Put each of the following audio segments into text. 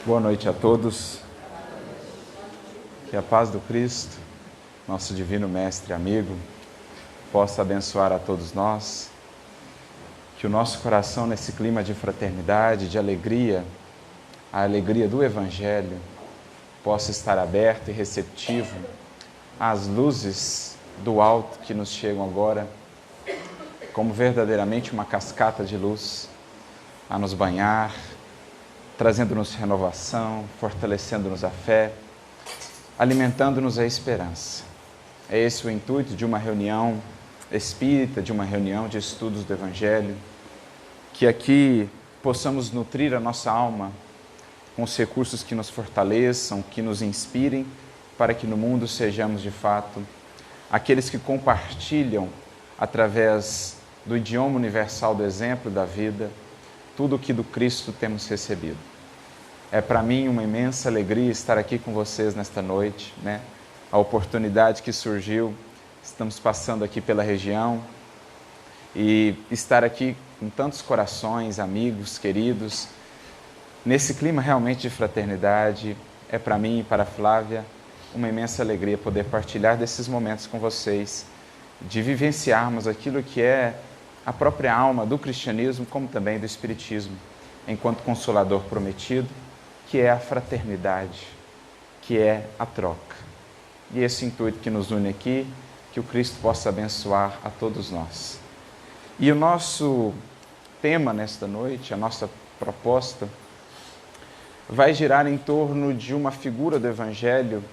Boa noite a todos. Que a paz do Cristo, nosso divino mestre e amigo, possa abençoar a todos nós. Que o nosso coração, nesse clima de fraternidade, de alegria, a alegria do Evangelho, possa estar aberto e receptivo às luzes do alto que nos chegam agora, como verdadeiramente uma cascata de luz, a nos banhar, trazendo-nos renovação, fortalecendo-nos a fé, alimentando-nos a esperança. É esse o intuito de uma reunião espírita, de uma reunião de estudos do Evangelho, que aqui possamos nutrir a nossa alma com os recursos que nos fortaleçam, que nos inspirem, para que no mundo sejamos de fato aqueles que compartilham, através do idioma universal do exemplo da vida, tudo o que do Cristo temos recebido. É para mim uma imensa alegria estar aqui com vocês nesta noite, né? A oportunidade que surgiu, estamos passando aqui pela região e estar aqui com tantos corações, amigos, queridos, nesse clima realmente de fraternidade, é para mim e para a Flávia uma imensa alegria poder partilhar desses momentos com vocês, de vivenciarmos aquilo que é a própria alma do cristianismo, como também do espiritismo, enquanto consolador prometido, que é a fraternidade, que é a troca. E esse intuito que nos une aqui, que o Cristo possa abençoar a todos nós. E o nosso tema nesta noite, a nossa proposta, vai girar em torno de uma figura do Evangelho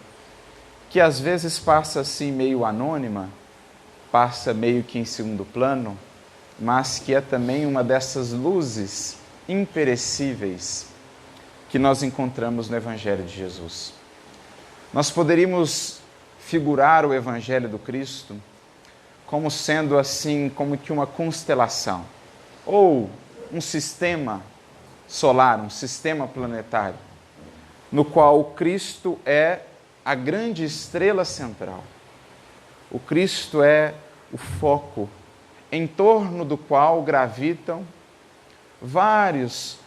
que às vezes passa assim meio anônima, passa meio que em segundo plano, mas que é também uma dessas luzes imperecíveis que nós encontramos no Evangelho de Jesus. Nós poderíamos figurar o Evangelho do Cristo como sendo assim, como que uma constelação, ou um sistema solar, um sistema planetário, no qual o Cristo é a grande estrela central. O Cristo é o foco em torno do qual gravitam vários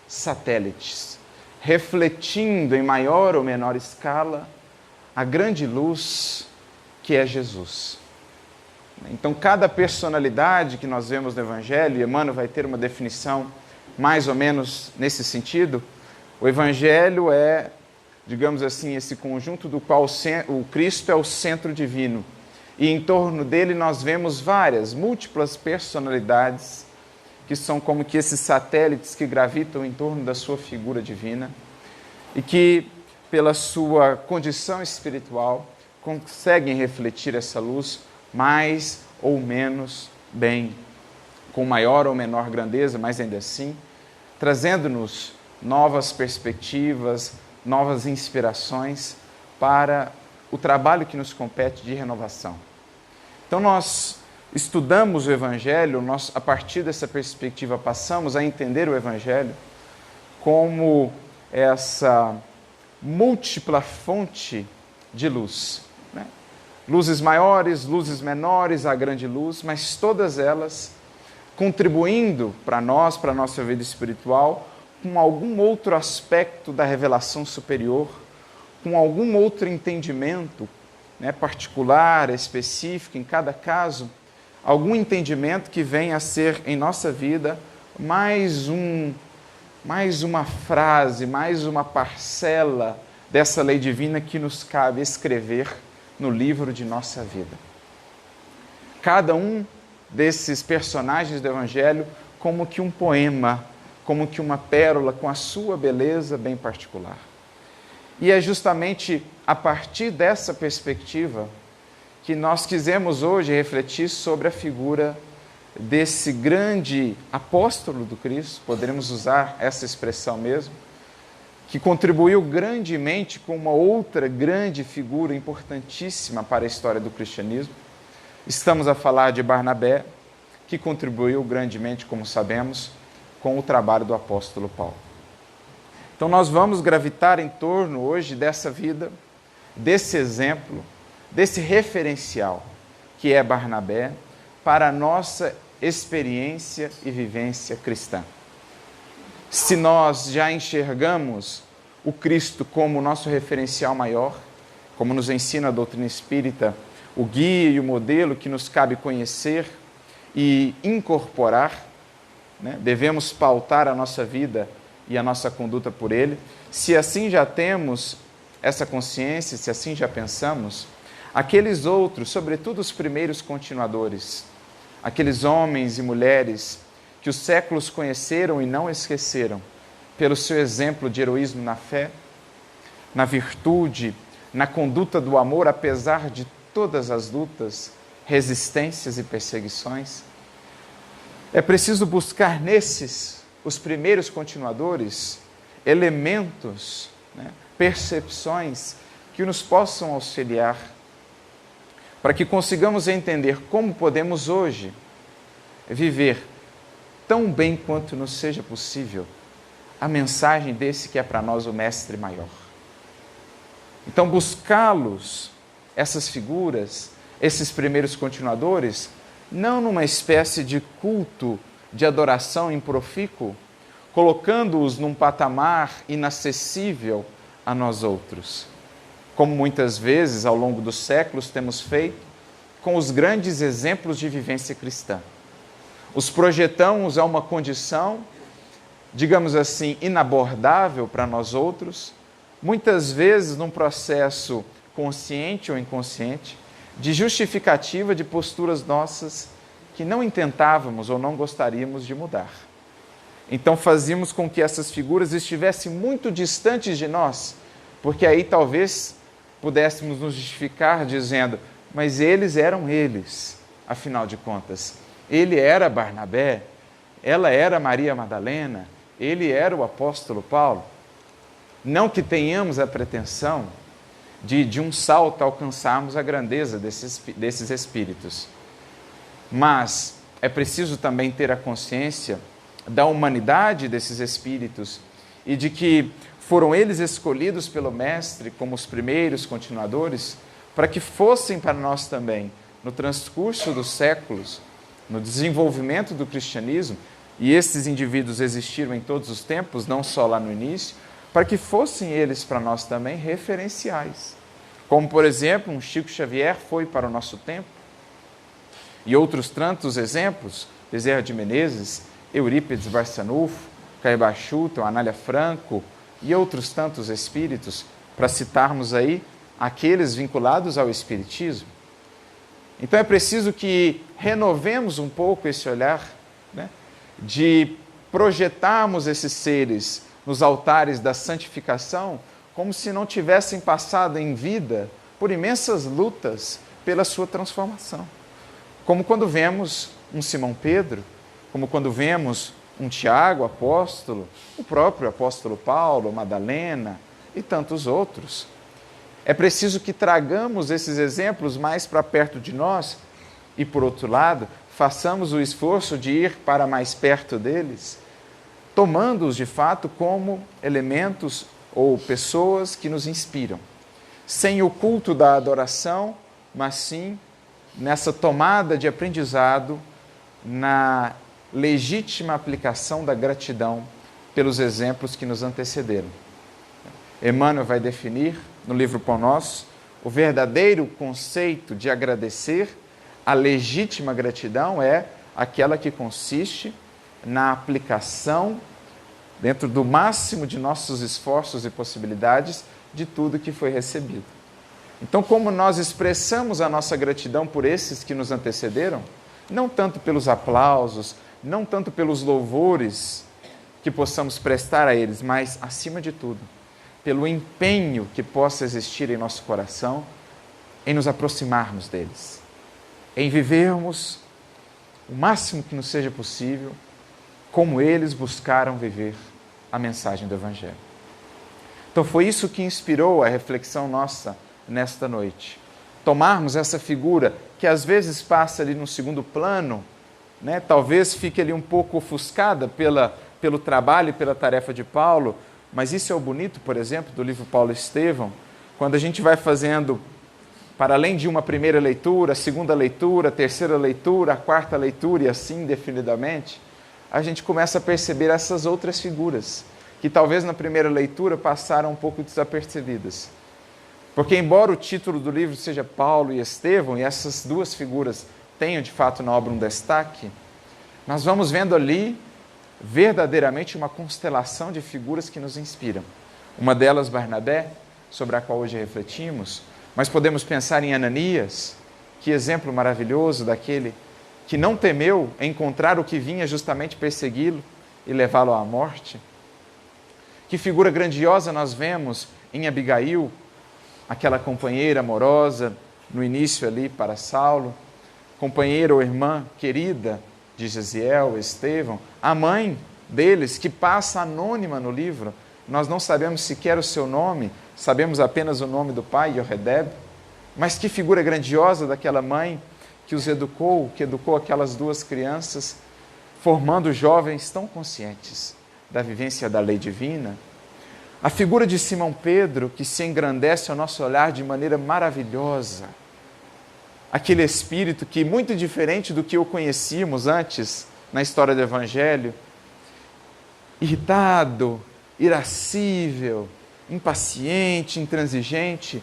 satélites, refletindo em maior ou menor escala a grande luz que é Jesus. Então, cada personalidade que nós vemos no Evangelho, e Emmanuel vai ter uma definição mais ou menos nesse sentido, o Evangelho é, digamos assim, esse conjunto do qual o Cristo é o centro divino. E em torno dele nós vemos múltiplas personalidades que são como que esses satélites que gravitam em torno da sua figura divina e que, pela sua condição espiritual, conseguem refletir essa luz mais ou menos bem, com maior ou menor grandeza, mas ainda assim, trazendo-nos novas perspectivas, novas inspirações para o trabalho que nos compete de renovação. Então nós estudamos o Evangelho, nós, a partir dessa perspectiva, passamos a entender o Evangelho como essa múltipla fonte de luz, né? Luzes maiores, luzes menores, a grande luz, mas todas elas contribuindo para nós, para a nossa vida espiritual, com algum outro aspecto da revelação superior, com algum outro entendimento, né, particular, específico, em cada caso, algum entendimento que venha a ser, em nossa vida, mais uma frase, mais uma parcela dessa lei divina que nos cabe escrever no livro de nossa vida. Cada um desses personagens do Evangelho como que um poema, como que uma pérola com a sua beleza bem particular. E é justamente a partir dessa perspectiva que nós quisemos hoje refletir sobre a figura desse grande apóstolo do Cristo, poderemos usar essa expressão mesmo, que contribuiu grandemente com uma outra grande figura importantíssima para a história do cristianismo. Estamos a falar de Barnabé, que contribuiu grandemente, como sabemos, com o trabalho do apóstolo Paulo. Então nós vamos gravitar em torno hoje dessa vida, desse exemplo, desse referencial que é Barnabé para a nossa experiência e vivência cristã. se nós já enxergamos o Cristo como nosso referencial maior, como nos ensina a doutrina espírita, o guia e o modelo que nos cabe conhecer e incorporar, né? Devemos pautar a nossa vida e a nossa conduta por ele. Se assim já temos essa consciência, se assim já pensamos, aqueles outros, sobretudo os primeiros continuadores, aqueles homens e mulheres que os séculos conheceram e não esqueceram, pelo seu exemplo de heroísmo na fé, na virtude, na conduta do amor, apesar de todas as lutas, resistências e perseguições. É preciso buscar nesses, os primeiros continuadores, elementos, né, percepções que nos possam auxiliar para que consigamos entender como podemos hoje viver tão bem quanto nos seja possível a mensagem desse que é para nós o Mestre Maior. Então, buscá-los, essas figuras, esses primeiros continuadores, não numa espécie de culto, de adoração improfícuo, colocando-os num patamar inacessível a nós outros, como muitas vezes ao longo dos séculos temos feito com os grandes exemplos de vivência cristã. Os projetamos a uma condição, digamos assim, inabordável para nós outros, muitas vezes num processo consciente ou inconsciente, de justificativa de posturas nossas que não intentávamos ou não gostaríamos de mudar. Então fazíamos com que essas figuras estivessem muito distantes de nós, porque aí talvez pudéssemos nos justificar dizendo, mas eles eram eles, afinal de contas. Ele era Barnabé, ela era Maria Madalena, ele era o apóstolo Paulo. Não que tenhamos a pretensão de um salto alcançarmos a grandeza desses espíritos. Mas é preciso também ter a consciência da humanidade desses espíritos e de que foram eles escolhidos pelo Mestre como os primeiros continuadores para que fossem para nós também, no transcurso dos séculos, no desenvolvimento do cristianismo, e esses indivíduos existiram em todos os tempos, não só lá no início, para que fossem eles para nós também referenciais. Como, por exemplo, um Chico Xavier foi para o nosso tempo, e outros tantos exemplos, Bezerra de Menezes, Eurípides Barçanufo, Caiba Schutel, Anália Franco e outros tantos espíritos, para citarmos aí aqueles vinculados ao espiritismo. Então é preciso que renovemos um pouco esse olhar, né, de projetarmos esses seres nos altares da santificação como se não tivessem passado em vida por imensas lutas pela sua transformação. Como quando vemos um Simão Pedro, como quando vemos um Tiago, apóstolo, o próprio apóstolo Paulo, Madalena e tantos outros. É preciso que tragamos esses exemplos mais para perto de nós e, por outro lado, façamos o esforço de ir para mais perto deles, tomando-os de fato como elementos ou pessoas que nos inspiram. Sem o culto da adoração, mas sim nessa tomada de aprendizado, na legítima aplicação da gratidão pelos exemplos que nos antecederam. Emmanuel vai definir, no livro Pão Nosso, o verdadeiro conceito de agradecer. A legítima gratidão é aquela que consiste na aplicação, dentro do máximo de nossos esforços e possibilidades, de tudo que foi recebido. Então, como nós expressamos a nossa gratidão por esses que nos antecederam, não tanto pelos aplausos, não tanto pelos louvores que possamos prestar a eles, mas, acima de tudo, pelo empenho que possa existir em nosso coração em nos aproximarmos deles, em vivermos o máximo que nos seja possível como eles buscaram viver a mensagem do Evangelho. Então foi isso que inspirou a reflexão nossa nesta noite. Tomarmos essa figura que às vezes passa ali no segundo plano, né? Talvez fique ali um pouco ofuscada pelo trabalho e pela tarefa de Paulo, mas isso é o bonito, por exemplo, do livro Paulo Estevão, quando a gente vai fazendo, para além de uma primeira leitura, a segunda leitura, a terceira leitura, a quarta leitura e assim indefinidamente, a gente começa a perceber essas outras figuras, que talvez na primeira leitura passaram um pouco desapercebidas. Porque embora o título do livro seja Paulo e Estevão, e essas duas figuras tenham de fato na obra um destaque, nós vamos vendo ali verdadeiramente uma constelação de figuras que nos inspiram. Uma delas, Barnabé, sobre a qual hoje refletimos, mas podemos pensar em Ananias, que exemplo maravilhoso daquele que não temeu encontrar o que vinha justamente persegui-lo e levá-lo à morte. Que figura grandiosa nós vemos em Abigail, aquela companheira amorosa no início ali para Saulo, companheira ou irmã querida de Gesiel, Estevão, a mãe deles, que passa anônima no livro, nós não sabemos sequer o seu nome, sabemos apenas o nome do pai, Yoredeb, mas que figura grandiosa daquela mãe que os educou, que educou aquelas duas crianças, formando jovens tão conscientes da vivência da lei divina. A figura de Simão Pedro, que se engrandece ao nosso olhar de maneira maravilhosa. Aquele espírito que, muito diferente do que o conhecíamos antes na história do Evangelho, irritado, irascível, impaciente, intransigente,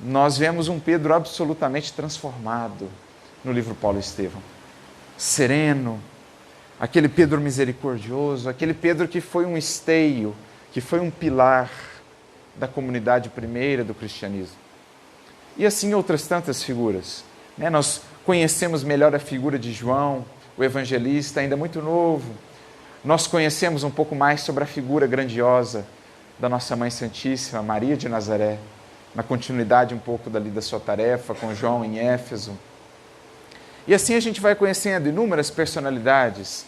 nós vemos um Pedro absolutamente transformado no livro Paulo e Estevão. Sereno, aquele Pedro misericordioso, aquele Pedro que foi um esteio, que foi um pilar da comunidade primeira do cristianismo. E assim outras tantas figuras. Nós conhecemos melhor a figura de João, o evangelista, ainda muito novo. Nós conhecemos um pouco mais sobre a figura grandiosa da nossa Mãe Santíssima, Maria de Nazaré, na continuidade um pouco dali da sua tarefa com João em Éfeso. E assim a gente vai conhecendo inúmeras personalidades,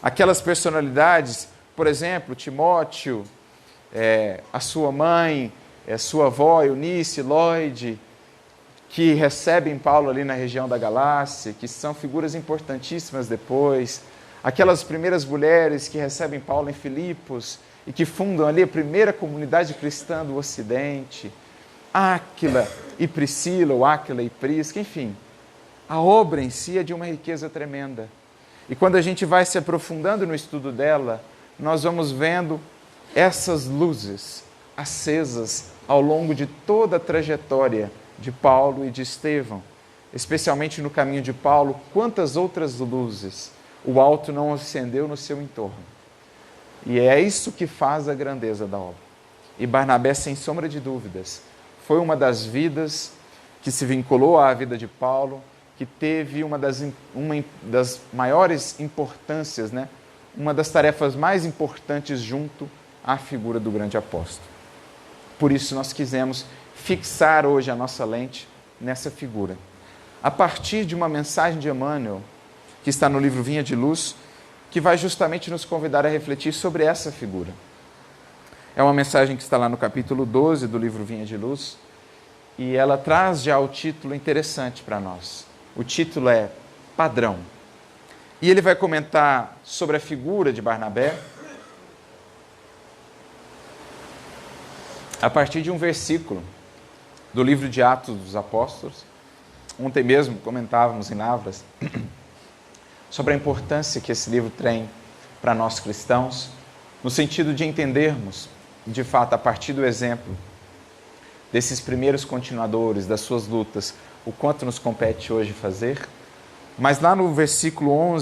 Aquelas personalidades, por exemplo, Timóteo, a sua mãe, sua avó, Eunice, Lloyd, que recebem Paulo ali na região da Galácia, que são figuras importantíssimas depois. Aquelas primeiras mulheres que recebem Paulo em Filipos e que fundam ali a primeira comunidade cristã do Ocidente. Áquila e Priscila, ou Áquila e Prisca, enfim. A obra em si é de uma riqueza tremenda. E quando a gente vai se aprofundando no estudo dela, nós vamos vendo essas luzes acesas ao longo de toda a trajetória de Paulo e de Estevão. Especialmente no caminho de Paulo, quantas outras luzes o alto não acendeu no seu entorno. E é isso que faz a grandeza da obra. E Barnabé, sem sombra de dúvidas, foi uma das vidas que se vinculou à vida de Paulo, que teve uma das maiores importâncias, uma das tarefas mais importantes junto à figura do grande apóstolo. Por isso nós quisemos fixar hoje a nossa lente nessa figura. A partir de uma mensagem de Emmanuel, que está no livro Vinha de Luz, que vai justamente nos convidar a refletir sobre essa figura. É uma mensagem que está lá no capítulo 12 do livro Vinha de Luz, e ela traz já o título interessante para nós. O título é Padrão. E ele vai comentar sobre a figura de Barnabé a partir de um versículo do livro de Atos dos Apóstolos. Ontem mesmo comentávamos em Lavras sobre a importância que esse livro tem para nós cristãos, no sentido de entendermos, de fato, a partir do exemplo desses primeiros continuadores, das suas lutas, o quanto nos compete hoje fazer. Mas lá no versículo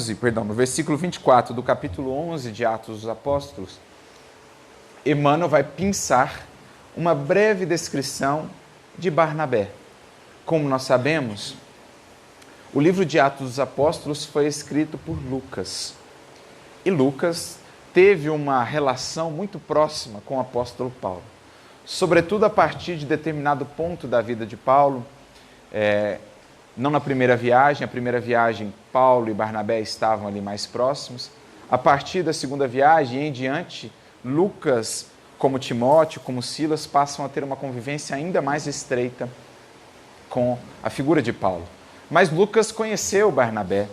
24 do capítulo 11 de Atos dos Apóstolos, Emmanuel vai pensar uma breve descrição de Barnabé. Como nós sabemos, o livro de Atos dos Apóstolos foi escrito por Lucas. E Lucas teve uma relação muito próxima com o apóstolo Paulo. Sobretudo a partir de determinado ponto da vida de Paulo, não na primeira viagem. A primeira viagem, Paulo e Barnabé estavam ali mais próximos. A partir da segunda viagem e em diante, Lucas, como Timóteo, como Silas, passam a ter uma convivência ainda mais estreita com a figura de Paulo. Mas Lucas conheceu Barnabé,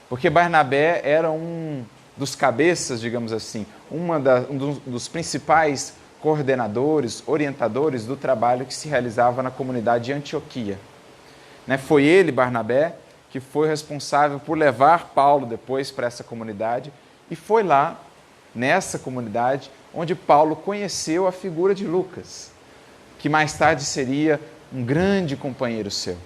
porque Barnabé era um dos cabeças, digamos assim, um dos principais coordenadores, orientadores do trabalho que se realizava na comunidade de Antioquia. Foi ele, Barnabé, que foi responsável por levar Paulo depois para essa comunidade, e foi lá, nessa comunidade, onde Paulo conheceu a figura de Lucas, que mais tarde seria um grande companheiro seu.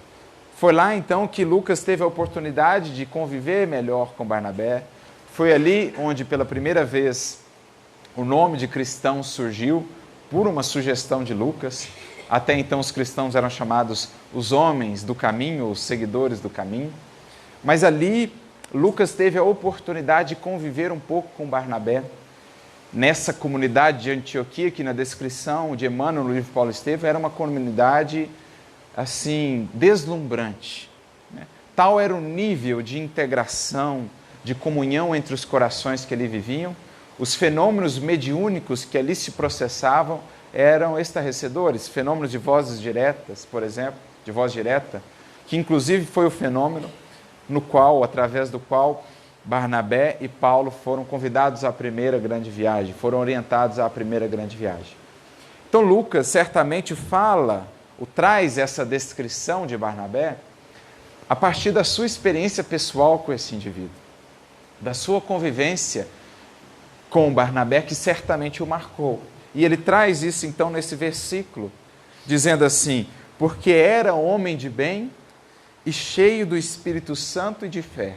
Foi lá então que Lucas teve a oportunidade de conviver melhor com Barnabé. Foi ali onde pela primeira vez o nome de cristão surgiu por uma sugestão de Lucas. Até então os cristãos eram chamados os homens do caminho, os seguidores do caminho. Mas ali Lucas teve a oportunidade de conviver um pouco com Barnabé. Nessa comunidade de Antioquia, que na descrição de Emmanuel no livro Paulo Estevam, era uma comunidade assim, deslumbrante. Tal era o nível de integração, de comunhão entre os corações que ali viviam. Os fenômenos mediúnicos que ali se processavam eram estarrecedores, fenômenos de vozes diretas, por exemplo, de voz direta, que inclusive foi o fenômeno no qual, através do qual Barnabé e Paulo foram convidados à primeira grande viagem, foram orientados à primeira grande viagem. Então Lucas certamente traz essa descrição de Barnabé a partir da sua experiência pessoal com esse indivíduo, da sua convivência com Barnabé, que certamente o marcou. E ele traz isso então nesse versículo, dizendo assim: porque era homem de bem e cheio do Espírito Santo e de fé,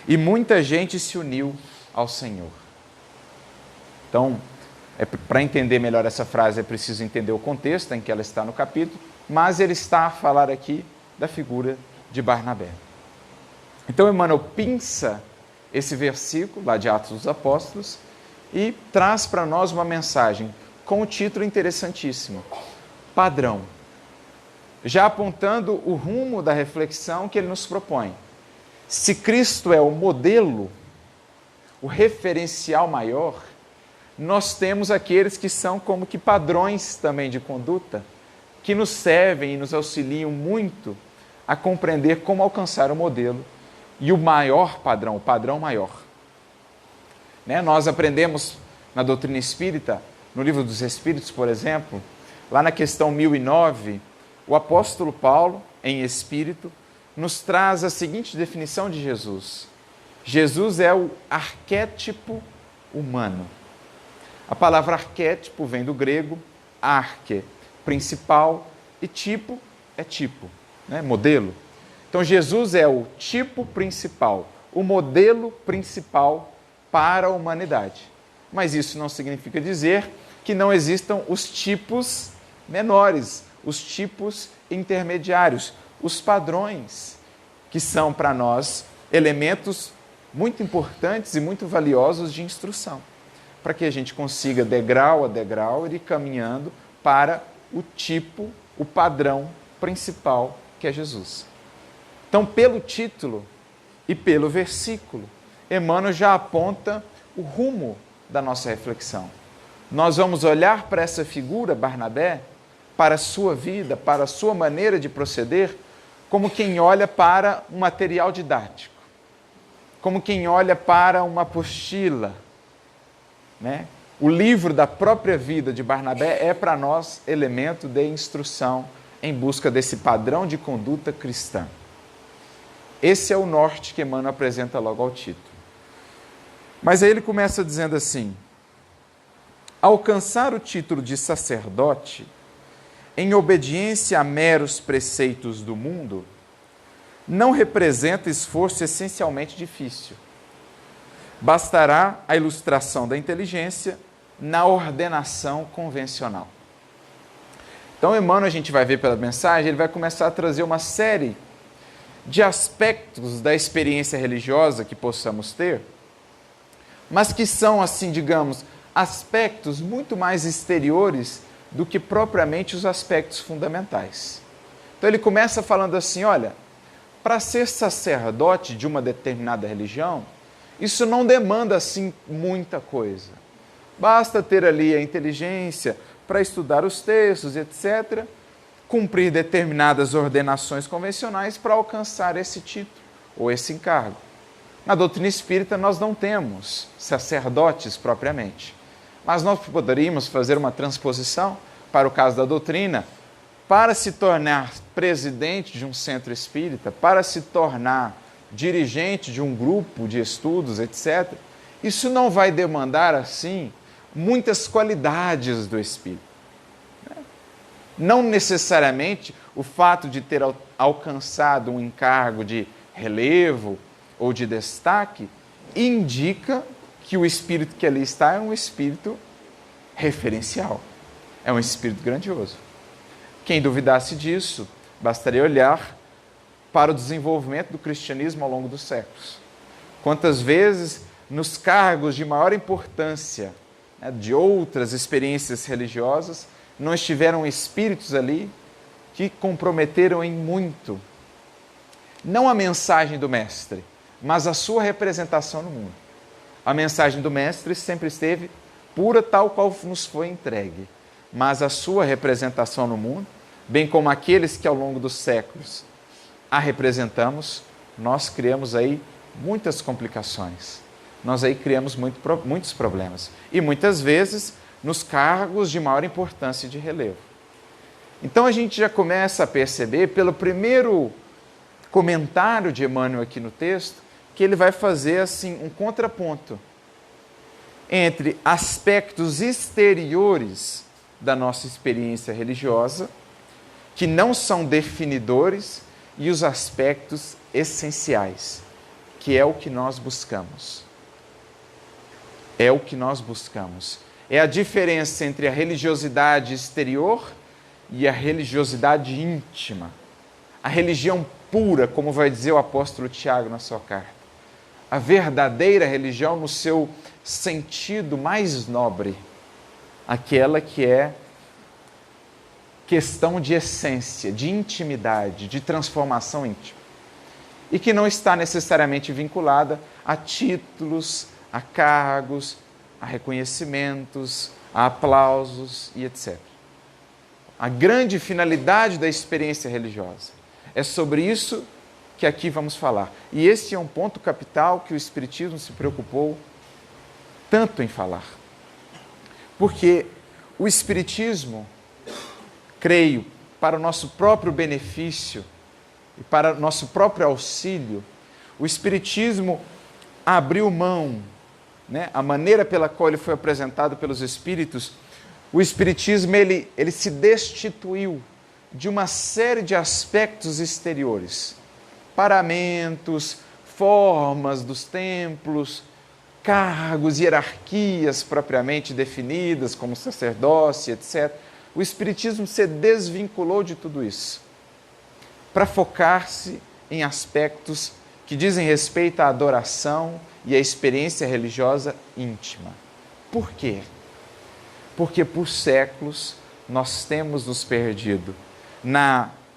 e muita gente se uniu ao Senhor. Então, para entender melhor essa frase, é preciso entender o contexto em que ela está no capítulo, mas ele está a falar aqui da figura de Barnabé. Então, Emmanuel pinça esse versículo, lá de Atos dos Apóstolos, e traz para nós uma mensagem com um título interessantíssimo: Padrão. Já apontando o rumo da reflexão que ele nos propõe. Se Cristo é o modelo, o referencial maior, nós temos aqueles que são como que padrões também de conduta, que nos servem e nos auxiliam muito a compreender como alcançar o modelo e o maior padrão, o padrão maior. Nós aprendemos na doutrina espírita, no Livro dos Espíritos, por exemplo, lá na questão 1009, o apóstolo Paulo, em espírito, nos traz a seguinte definição de Jesus. Jesus é o arquétipo humano. A palavra arquétipo vem do grego arque, principal, e tipo é tipo, modelo. Então Jesus é o tipo principal, o modelo principal para a humanidade. Mas isso não significa dizer que não existam os tipos menores, os tipos intermediários, os padrões, que são para nós elementos muito importantes e muito valiosos de instrução, para que a gente consiga, degrau a degrau, ir caminhando para o tipo, o padrão principal, que é Jesus. Então, pelo título e pelo versículo, Emmanuel já aponta o rumo da nossa reflexão. Nós vamos olhar para essa figura, Barnabé, para a sua vida, para a sua maneira de proceder, como quem olha para um material didático, como quem olha para uma apostila. O livro da própria vida de Barnabé é para nós elemento de instrução em busca desse padrão de conduta cristã. Esse é o norte que Emmanuel apresenta logo ao título. Mas aí ele começa dizendo assim: alcançar o título de sacerdote em obediência a meros preceitos do mundo não representa esforço essencialmente difícil. Bastará a ilustração da inteligência na ordenação convencional. Então, Emmanuel, a gente vai ver pela mensagem, ele vai começar a trazer uma série de aspectos da experiência religiosa que possamos ter, mas que são, assim, digamos, aspectos muito mais exteriores do que propriamente os aspectos fundamentais. Então ele começa falando assim: olha, para ser sacerdote de uma determinada religião, isso não demanda assim muita coisa. Basta ter ali a inteligência para estudar os textos, etc., cumprir determinadas ordenações convencionais para alcançar esse título ou esse encargo. Na doutrina espírita nós não temos sacerdotes propriamente, mas nós poderíamos fazer uma transposição para o caso da doutrina para se tornar presidente de um centro espírita, para se tornar dirigente de um grupo de estudos, etc., isso não vai demandar, assim, muitas qualidades do espírito. Não necessariamente o fato de ter alcançado um encargo de relevo ou de destaque indica que o espírito que ali está é um espírito referencial, é um espírito grandioso. Quem duvidasse disso, bastaria olhar para o desenvolvimento do cristianismo ao longo dos séculos. Quantas vezes, nos cargos de maior importância, né, de outras experiências religiosas, não estiveram espíritos ali que comprometeram em muito, não a mensagem do Mestre, mas a sua representação no mundo. A mensagem do Mestre sempre esteve pura, tal qual nos foi entregue, mas a sua representação no mundo, bem como aqueles que ao longo dos séculos a representamos, nós criamos aí muitas complicações. Nós aí criamos muitos problemas. E muitas vezes nos cargos de maior importância e de relevo. Então a gente já começa a perceber, pelo primeiro comentário de Emmanuel aqui no texto, que ele vai fazer assim um contraponto entre aspectos exteriores da nossa experiência religiosa, que não são definidores, e os aspectos essenciais, que é o que nós buscamos. É o que nós buscamos. É a diferença entre a religiosidade exterior e a religiosidade íntima. A religião pura, como vai dizer o apóstolo Tiago na sua carta. A verdadeira religião no seu sentido mais nobre. Aquela que é questão de essência, de intimidade, de transformação íntima. E que não está necessariamente vinculada a títulos, a cargos, a reconhecimentos, a aplausos e etc. A grande finalidade da experiência religiosa. É sobre isso que aqui vamos falar. E esse é um ponto capital que o Espiritismo se preocupou tanto em falar. Porque o Espiritismo, creio, para o nosso próprio benefício e para o nosso próprio auxílio, o Espiritismo abriu mão, né, a maneira pela qual ele foi apresentado pelos Espíritos, o Espiritismo ele se destituiu de uma série de aspectos exteriores, paramentos, formas dos templos, cargos, hierarquias propriamente definidas, como sacerdócio, etc. O Espiritismo se desvinculou de tudo isso para focar-se em aspectos que dizem respeito à adoração e à experiência religiosa íntima. Por quê? Porque por séculos nós temos nos perdido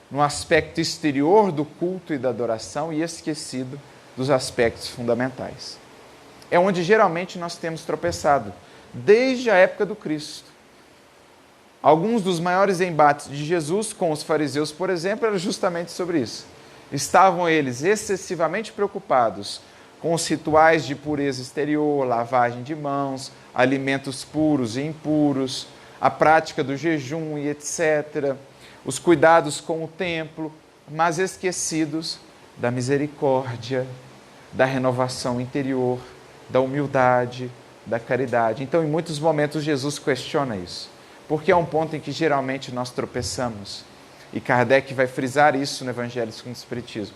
no aspecto exterior do culto e da adoração e esquecido dos aspectos fundamentais. É onde geralmente nós temos tropeçado, desde a época do Cristo. Alguns dos maiores embates de Jesus com os fariseus, por exemplo, eram justamente sobre isso. Estavam eles excessivamente preocupados com os rituais de pureza exterior, lavagem de mãos, alimentos puros e impuros, a prática do jejum e etc., os cuidados com o templo, mas esquecidos da misericórdia, da renovação interior, da humildade, da caridade. Então, em muitos momentos, Jesus questiona isso, porque é um ponto em que geralmente nós tropeçamos. E Kardec vai frisar isso no Evangelho segundo o Espiritismo.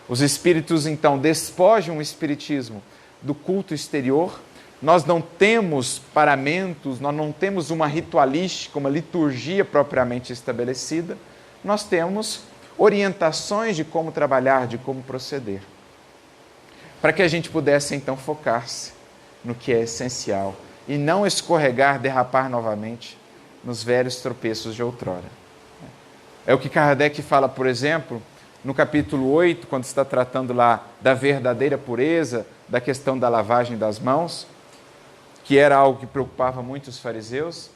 Os espíritos, então, despojam o espiritismo do culto exterior. Nós não temos paramentos, nós não temos uma ritualística, uma liturgia propriamente estabelecida. Nós temos orientações de como trabalhar, de como proceder. Para que a gente pudesse, então, focar-se no que é essencial e não escorregar, derrapar novamente nos velhos tropeços de outrora. É o que Kardec fala, por exemplo, no capítulo 8, quando está tratando lá da verdadeira pureza, da questão da lavagem das mãos, que era algo que preocupava muito os fariseus.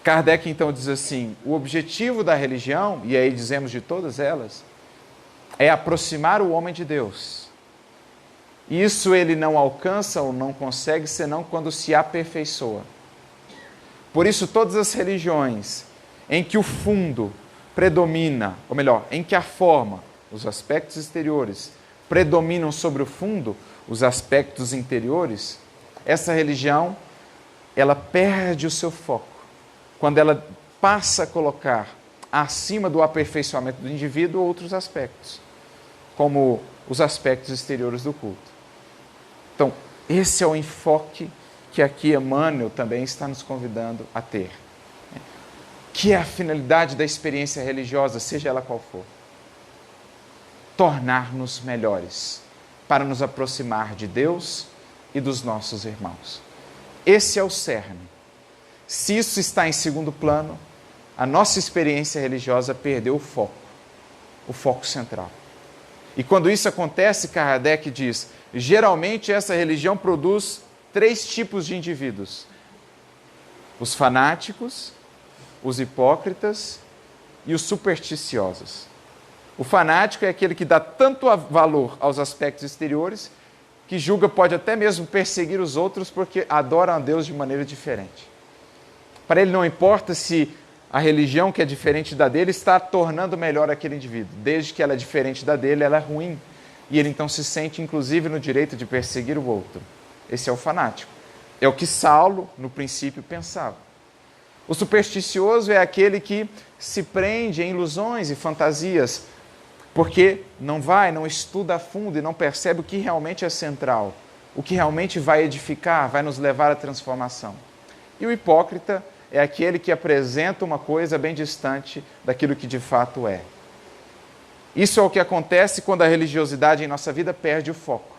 Kardec então diz assim: o objetivo da religião, e aí dizemos de todas elas, é aproximar o homem de Deus. Isso ele não alcança ou não consegue senão quando se aperfeiçoa. Por isso todas as religiões em que o fundo predomina, ou melhor, em que a forma, os aspectos exteriores, predominam sobre o fundo, os aspectos interiores, essa religião, ela perde o seu foco. Quando ela passa a colocar acima do aperfeiçoamento do indivíduo outros aspectos, como os aspectos exteriores do culto. Então, esse é o enfoque que aqui Emmanuel também está nos convidando a ter. Que é a finalidade da experiência religiosa, seja ela qual for. Tornar-nos melhores, para nos aproximar de Deus e dos nossos irmãos. Esse é o cerne. Se isso está em segundo plano, a nossa experiência religiosa perdeu o foco central. E quando isso acontece, Kardec diz, geralmente essa religião produz 3 tipos de indivíduos: os fanáticos, os hipócritas e os supersticiosos. O fanático é aquele que dá tanto valor aos aspectos exteriores que julga pode até mesmo perseguir os outros porque adoram a Deus de maneira diferente. Para ele não importa se a religião que é diferente da dele está tornando melhor aquele indivíduo. Desde que ela é diferente da dele, ela é ruim. E ele então se sente inclusive no direito de perseguir o outro. Esse é o fanático. É o que Saulo, no princípio, pensava. O supersticioso é aquele que se prende em ilusões e fantasias, porque não estuda a fundo e não percebe o que realmente é central, o que realmente vai edificar, vai nos levar à transformação. E o hipócrita é aquele que apresenta uma coisa bem distante daquilo que de fato é. Isso é o que acontece quando a religiosidade em nossa vida perde o foco.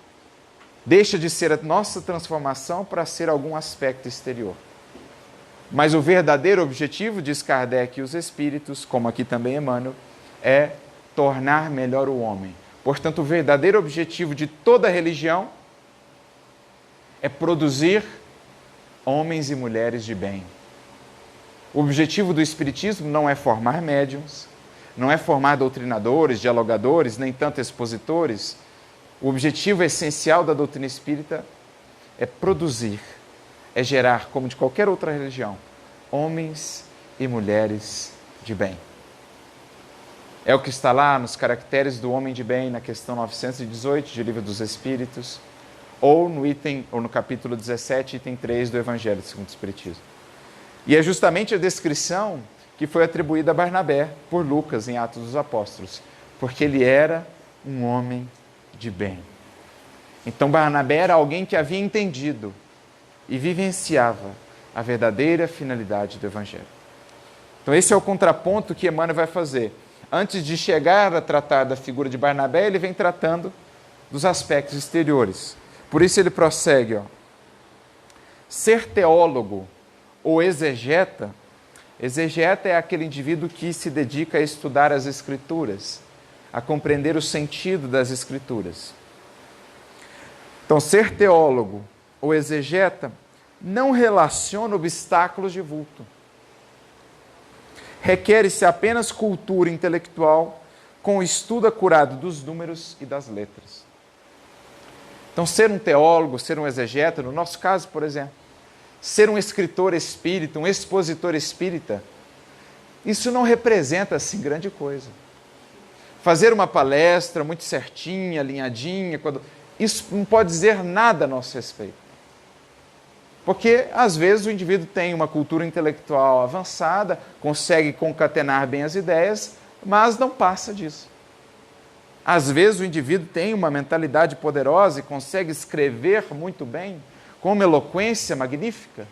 Deixa de ser a nossa transformação para ser algum aspecto exterior. Mas o verdadeiro objetivo, diz Kardec e os Espíritos, como aqui também Emmanuel, é tornar melhor o homem. Portanto, o verdadeiro objetivo de toda religião é produzir homens e mulheres de bem. O objetivo do Espiritismo não é formar médiuns, não é formar doutrinadores, dialogadores, nem tanto expositores. O objetivo essencial da doutrina espírita é produzir, é gerar, como de qualquer outra religião, homens e mulheres de bem. É o que está lá nos caracteres do homem de bem, na questão 918 de Livro dos Espíritos, ou no capítulo 17, item 3 do Evangelho segundo o Espiritismo. E é justamente a descrição que foi atribuída a Barnabé por Lucas em Atos dos Apóstolos, porque ele era um homem de bem. Então Barnabé era alguém que havia entendido e vivenciava a verdadeira finalidade do Evangelho. Então esse é o contraponto que Emmanuel vai fazer. Antes de chegar a tratar da figura de Barnabé, ele vem tratando dos aspectos exteriores. Por isso ele prossegue, ser teólogo ou exegeta é aquele indivíduo que se dedica a estudar as Escrituras, a compreender o sentido das Escrituras. Então, ser teólogo ou exegeta não relaciona obstáculos de vulto. Requer-se apenas cultura intelectual com o estudo acurado dos números e das letras. Então, ser um teólogo, ser um exegeta, no nosso caso, por exemplo, ser um escritor espírita, um expositor espírita, isso não representa assim grande coisa. Fazer uma palestra muito certinha, alinhadinha, isso não pode dizer nada a nosso respeito. Porque, às vezes, o indivíduo tem uma cultura intelectual avançada, consegue concatenar bem as ideias, mas não passa disso. Às vezes, o indivíduo tem uma mentalidade poderosa e consegue escrever muito bem, com uma eloquência magnífica,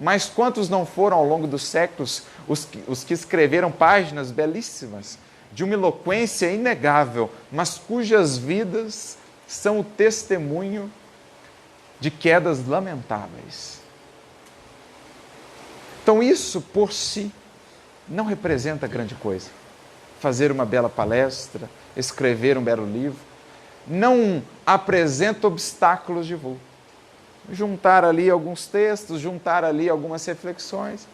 mas quantos não foram ao longo dos séculos os que escreveram páginas belíssimas, de uma eloquência inegável, mas cujas vidas são o testemunho de quedas lamentáveis. Então isso por si não representa grande coisa. Fazer uma bela palestra, escrever um belo livro, não apresenta obstáculos de vulto. Juntar ali alguns textos, juntar ali algumas reflexões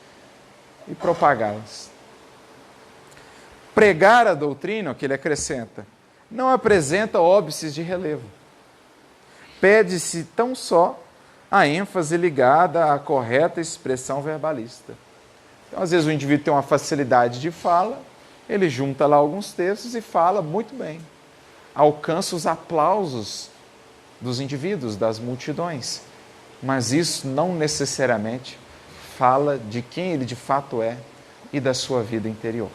e propagá-las. Pregar a doutrina, que ele acrescenta, não apresenta óbices de relevo. Pede-se tão só a ênfase ligada à correta expressão verbalista. Então, às vezes o indivíduo tem uma facilidade de fala, ele junta lá alguns textos e fala muito bem. Alcança os aplausos dos indivíduos, das multidões. Mas isso não necessariamente fala de quem ele de fato é e da sua vida interior.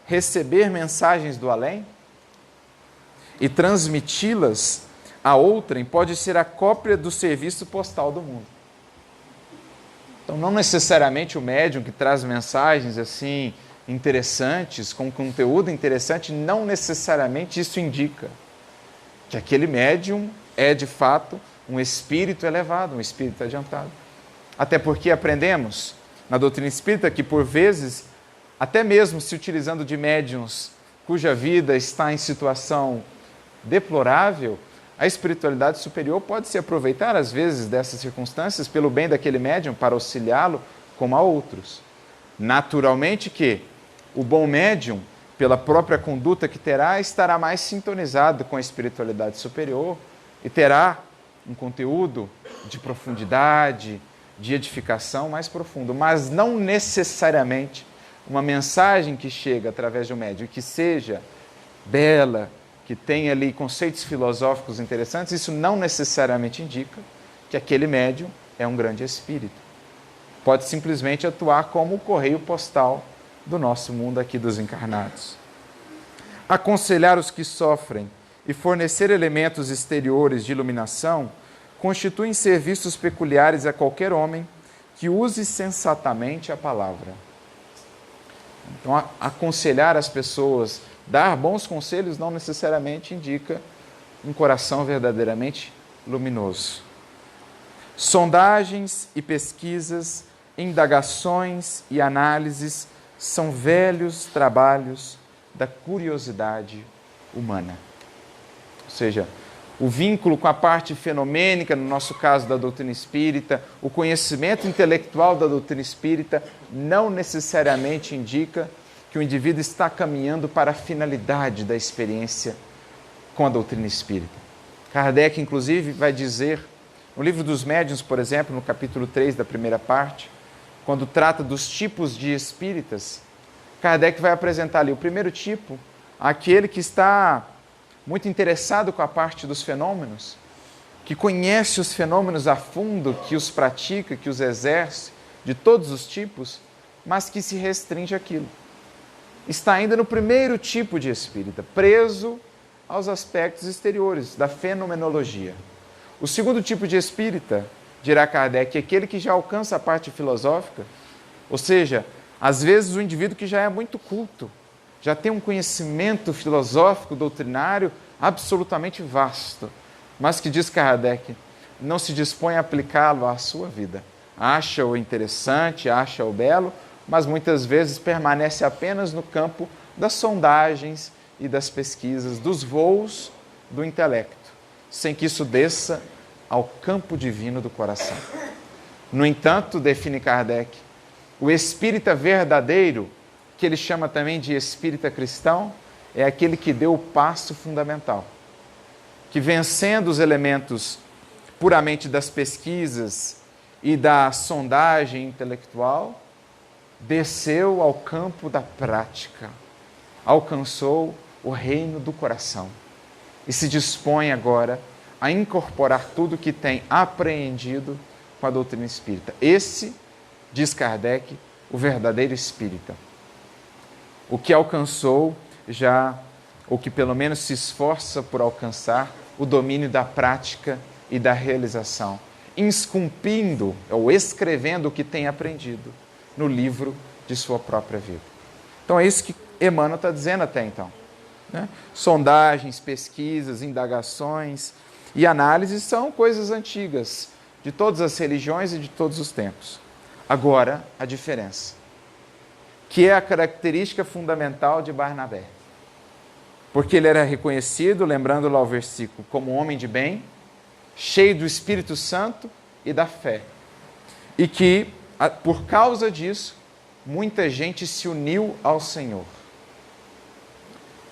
Receber mensagens do além e transmiti-las a outrem pode ser a cópia do serviço postal do mundo. Então, não necessariamente o médium que traz mensagens assim interessantes, com conteúdo interessante, não necessariamente isso indica que aquele médium é de fato um espírito elevado, um espírito adiantado. Até porque aprendemos na doutrina espírita que, por vezes, até mesmo se utilizando de médiuns cuja vida está em situação deplorável, a espiritualidade superior pode se aproveitar, às vezes, dessas circunstâncias pelo bem daquele médium para auxiliá-lo, como a outros. Naturalmente que o bom médium, pela própria conduta que terá, estará mais sintonizado com a espiritualidade superior e terá um conteúdo de profundidade, de edificação mais profundo, mas não necessariamente uma mensagem que chega através de um médium que seja bela, que tenha ali conceitos filosóficos interessantes, isso não necessariamente indica que aquele médium é um grande espírito. Pode simplesmente atuar como o correio postal do nosso mundo aqui dos encarnados. Aconselhar os que sofrem e fornecer elementos exteriores de iluminação constituem serviços peculiares a qualquer homem que use sensatamente a palavra. Então, aconselhar as pessoas, dar bons conselhos não necessariamente indica um coração verdadeiramente luminoso. Sondagens e pesquisas, indagações e análises são velhos trabalhos da curiosidade humana. Ou seja, o vínculo com a parte fenomênica, no nosso caso da doutrina espírita, o conhecimento intelectual da doutrina espírita, não necessariamente indica que o indivíduo está caminhando para a finalidade da experiência com a doutrina espírita. Kardec, inclusive, vai dizer, no Livro dos Médiuns, por exemplo, no capítulo 3 da primeira parte, quando trata dos tipos de espíritas, Kardec vai apresentar ali o primeiro tipo, aquele que está muito interessado com a parte dos fenômenos, que conhece os fenômenos a fundo, que os pratica, que os exerce, de todos os tipos, mas que se restringe àquilo. Está ainda no primeiro tipo de espírita, preso aos aspectos exteriores da fenomenologia. O segundo tipo de espírita, dirá Kardec, é aquele que já alcança a parte filosófica, ou seja, às vezes o indivíduo que já é muito culto, já tem um conhecimento filosófico, doutrinário, absolutamente vasto, mas que, diz Kardec, não se dispõe a aplicá-lo à sua vida. Acha-o interessante, acha-o belo, mas muitas vezes permanece apenas no campo das sondagens e das pesquisas, dos voos do intelecto, sem que isso desça ao campo divino do coração. No entanto, define Kardec, o espírita verdadeiro, que ele chama também de espírita cristão, é aquele que deu o passo fundamental, que vencendo os elementos puramente das pesquisas e da sondagem intelectual, desceu ao campo da prática, alcançou o reino do coração e se dispõe agora a incorporar tudo que tem apreendido com a doutrina espírita. Esse, diz Kardec, o verdadeiro espírita. O que alcançou já, ou que pelo menos se esforça por alcançar, o domínio da prática e da realização, esculpindo ou escrevendo o que tem aprendido no livro de sua própria vida. Então é isso que Emmanuel está dizendo até então. Né? Sondagens, pesquisas, indagações e análises são coisas antigas, de todas as religiões e de todos os tempos. Agora, a diferença, que é a característica fundamental de Barnabé. Porque ele era reconhecido, lembrando lá o versículo, como um homem de bem, cheio do Espírito Santo e da fé. E que, por causa disso, muita gente se uniu ao Senhor.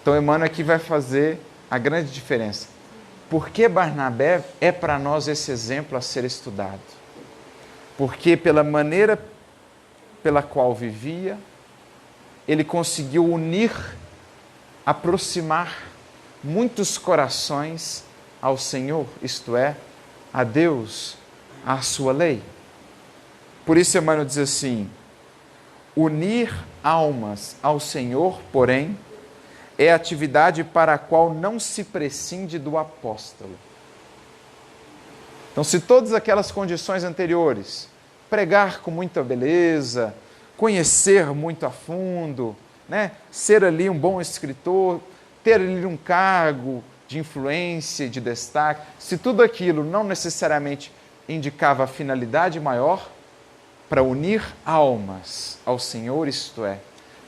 Então, Emmanuel aqui vai fazer a grande diferença. Por que Barnabé é para nós esse exemplo a ser estudado? porque pela maneira pela qual vivia, ele conseguiu unir, aproximar muitos corações ao Senhor, isto é, a Deus, à sua lei. Por isso Emmanuel diz assim: unir almas ao Senhor, porém, é atividade para a qual não se prescinde do apóstolo. Então, se todas aquelas condições anteriores, pregar com muita beleza, conhecer muito a fundo, né, ser ali um bom escritor, ter ali um cargo de influência e de destaque, se tudo aquilo não necessariamente indicava a finalidade maior, para unir almas ao Senhor, isto é,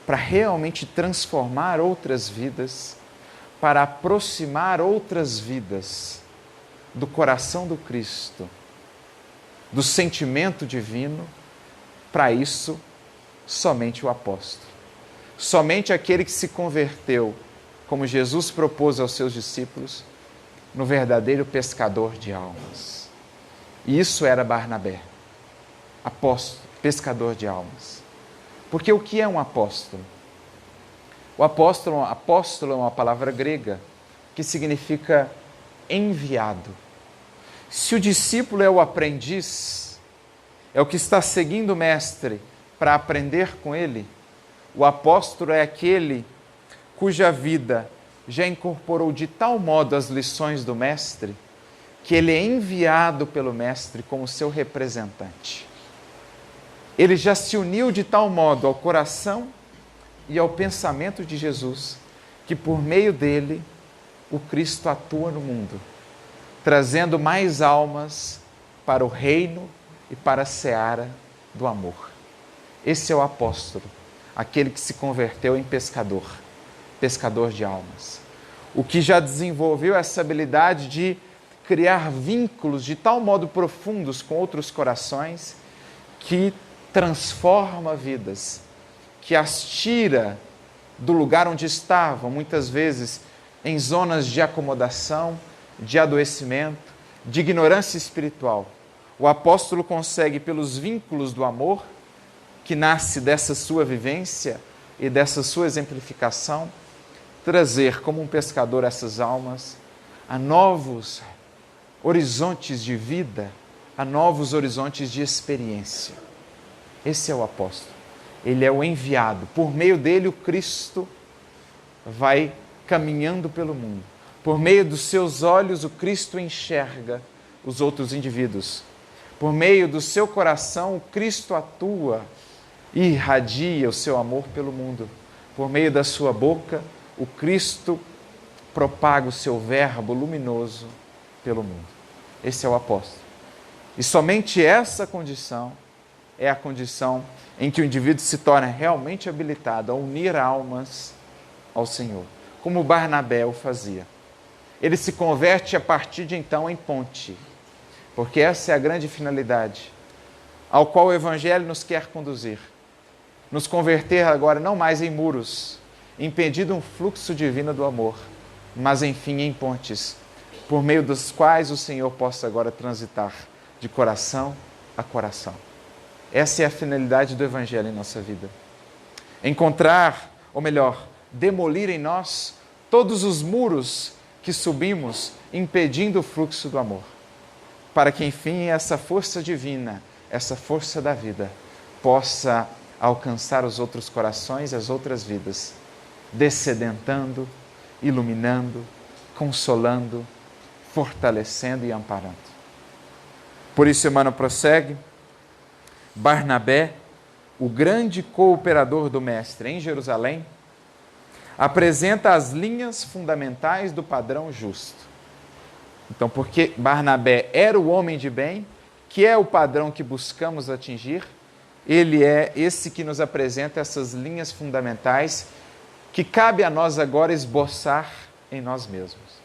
para realmente transformar outras vidas, para aproximar outras vidas do coração do Cristo, do sentimento divino, para isso, somente o apóstolo. Somente aquele que se converteu, como Jesus propôs aos seus discípulos, no verdadeiro pescador de almas. E isso era Barnabé, apóstolo, pescador de almas. Porque o que é um apóstolo? O apóstolo é uma palavra grega que significa enviado. Se o discípulo é o aprendiz, é o que está seguindo o mestre para aprender com ele, o apóstolo é aquele cuja vida já incorporou de tal modo as lições do mestre, que ele é enviado pelo mestre como seu representante. Ele já se uniu de tal modo ao coração e ao pensamento de Jesus, que por meio dele o Cristo atua no mundo, trazendo mais almas para o reino e para a seara do amor. Esse é o apóstolo, aquele que se converteu em pescador, pescador de almas. O que já desenvolveu essa habilidade de criar vínculos de tal modo profundos com outros corações que transforma vidas, que as tira do lugar onde estavam, muitas vezes em zonas de acomodação, de adoecimento, de ignorância espiritual. O apóstolo consegue, pelos vínculos do amor, que nasce dessa sua vivência e dessa sua exemplificação, trazer como um pescador essas almas a novos horizontes de vida, a novos horizontes de experiência. Esse é o apóstolo. Ele é o enviado. Por meio dele, o Cristo vai caminhando pelo mundo. Por meio dos seus olhos, o Cristo enxerga os outros indivíduos. Por meio do seu coração, o Cristo atua e irradia o seu amor pelo mundo. Por meio da sua boca, o Cristo propaga o seu verbo luminoso pelo mundo. Esse é o apóstolo. E somente essa condição é a condição em que o indivíduo se torna realmente habilitado a unir almas ao Senhor, como Barnabé o fazia. Ele se converte a partir de então em ponte, porque essa é a grande finalidade ao qual o Evangelho nos quer conduzir. Nos converter agora não mais em muros, impedindo um fluxo divino do amor, mas enfim em pontes, por meio dos quais o Senhor possa agora transitar de coração a coração. Essa é a finalidade do Evangelho em nossa vida. Encontrar, ou melhor, demolir em nós todos os muros que subimos, impedindo o fluxo do amor, para que enfim essa força divina, essa força da vida, possa alcançar os outros corações e as outras vidas, descedentando, iluminando, consolando, fortalecendo e amparando. Por isso, Emmanuel prossegue: Barnabé, o grande cooperador do Mestre em Jerusalém, apresenta as linhas fundamentais do padrão justo. Então, porque Barnabé era o homem de bem, que é o padrão que buscamos atingir, ele é esse que nos apresenta essas linhas fundamentais que cabe a nós agora esboçar em nós mesmos.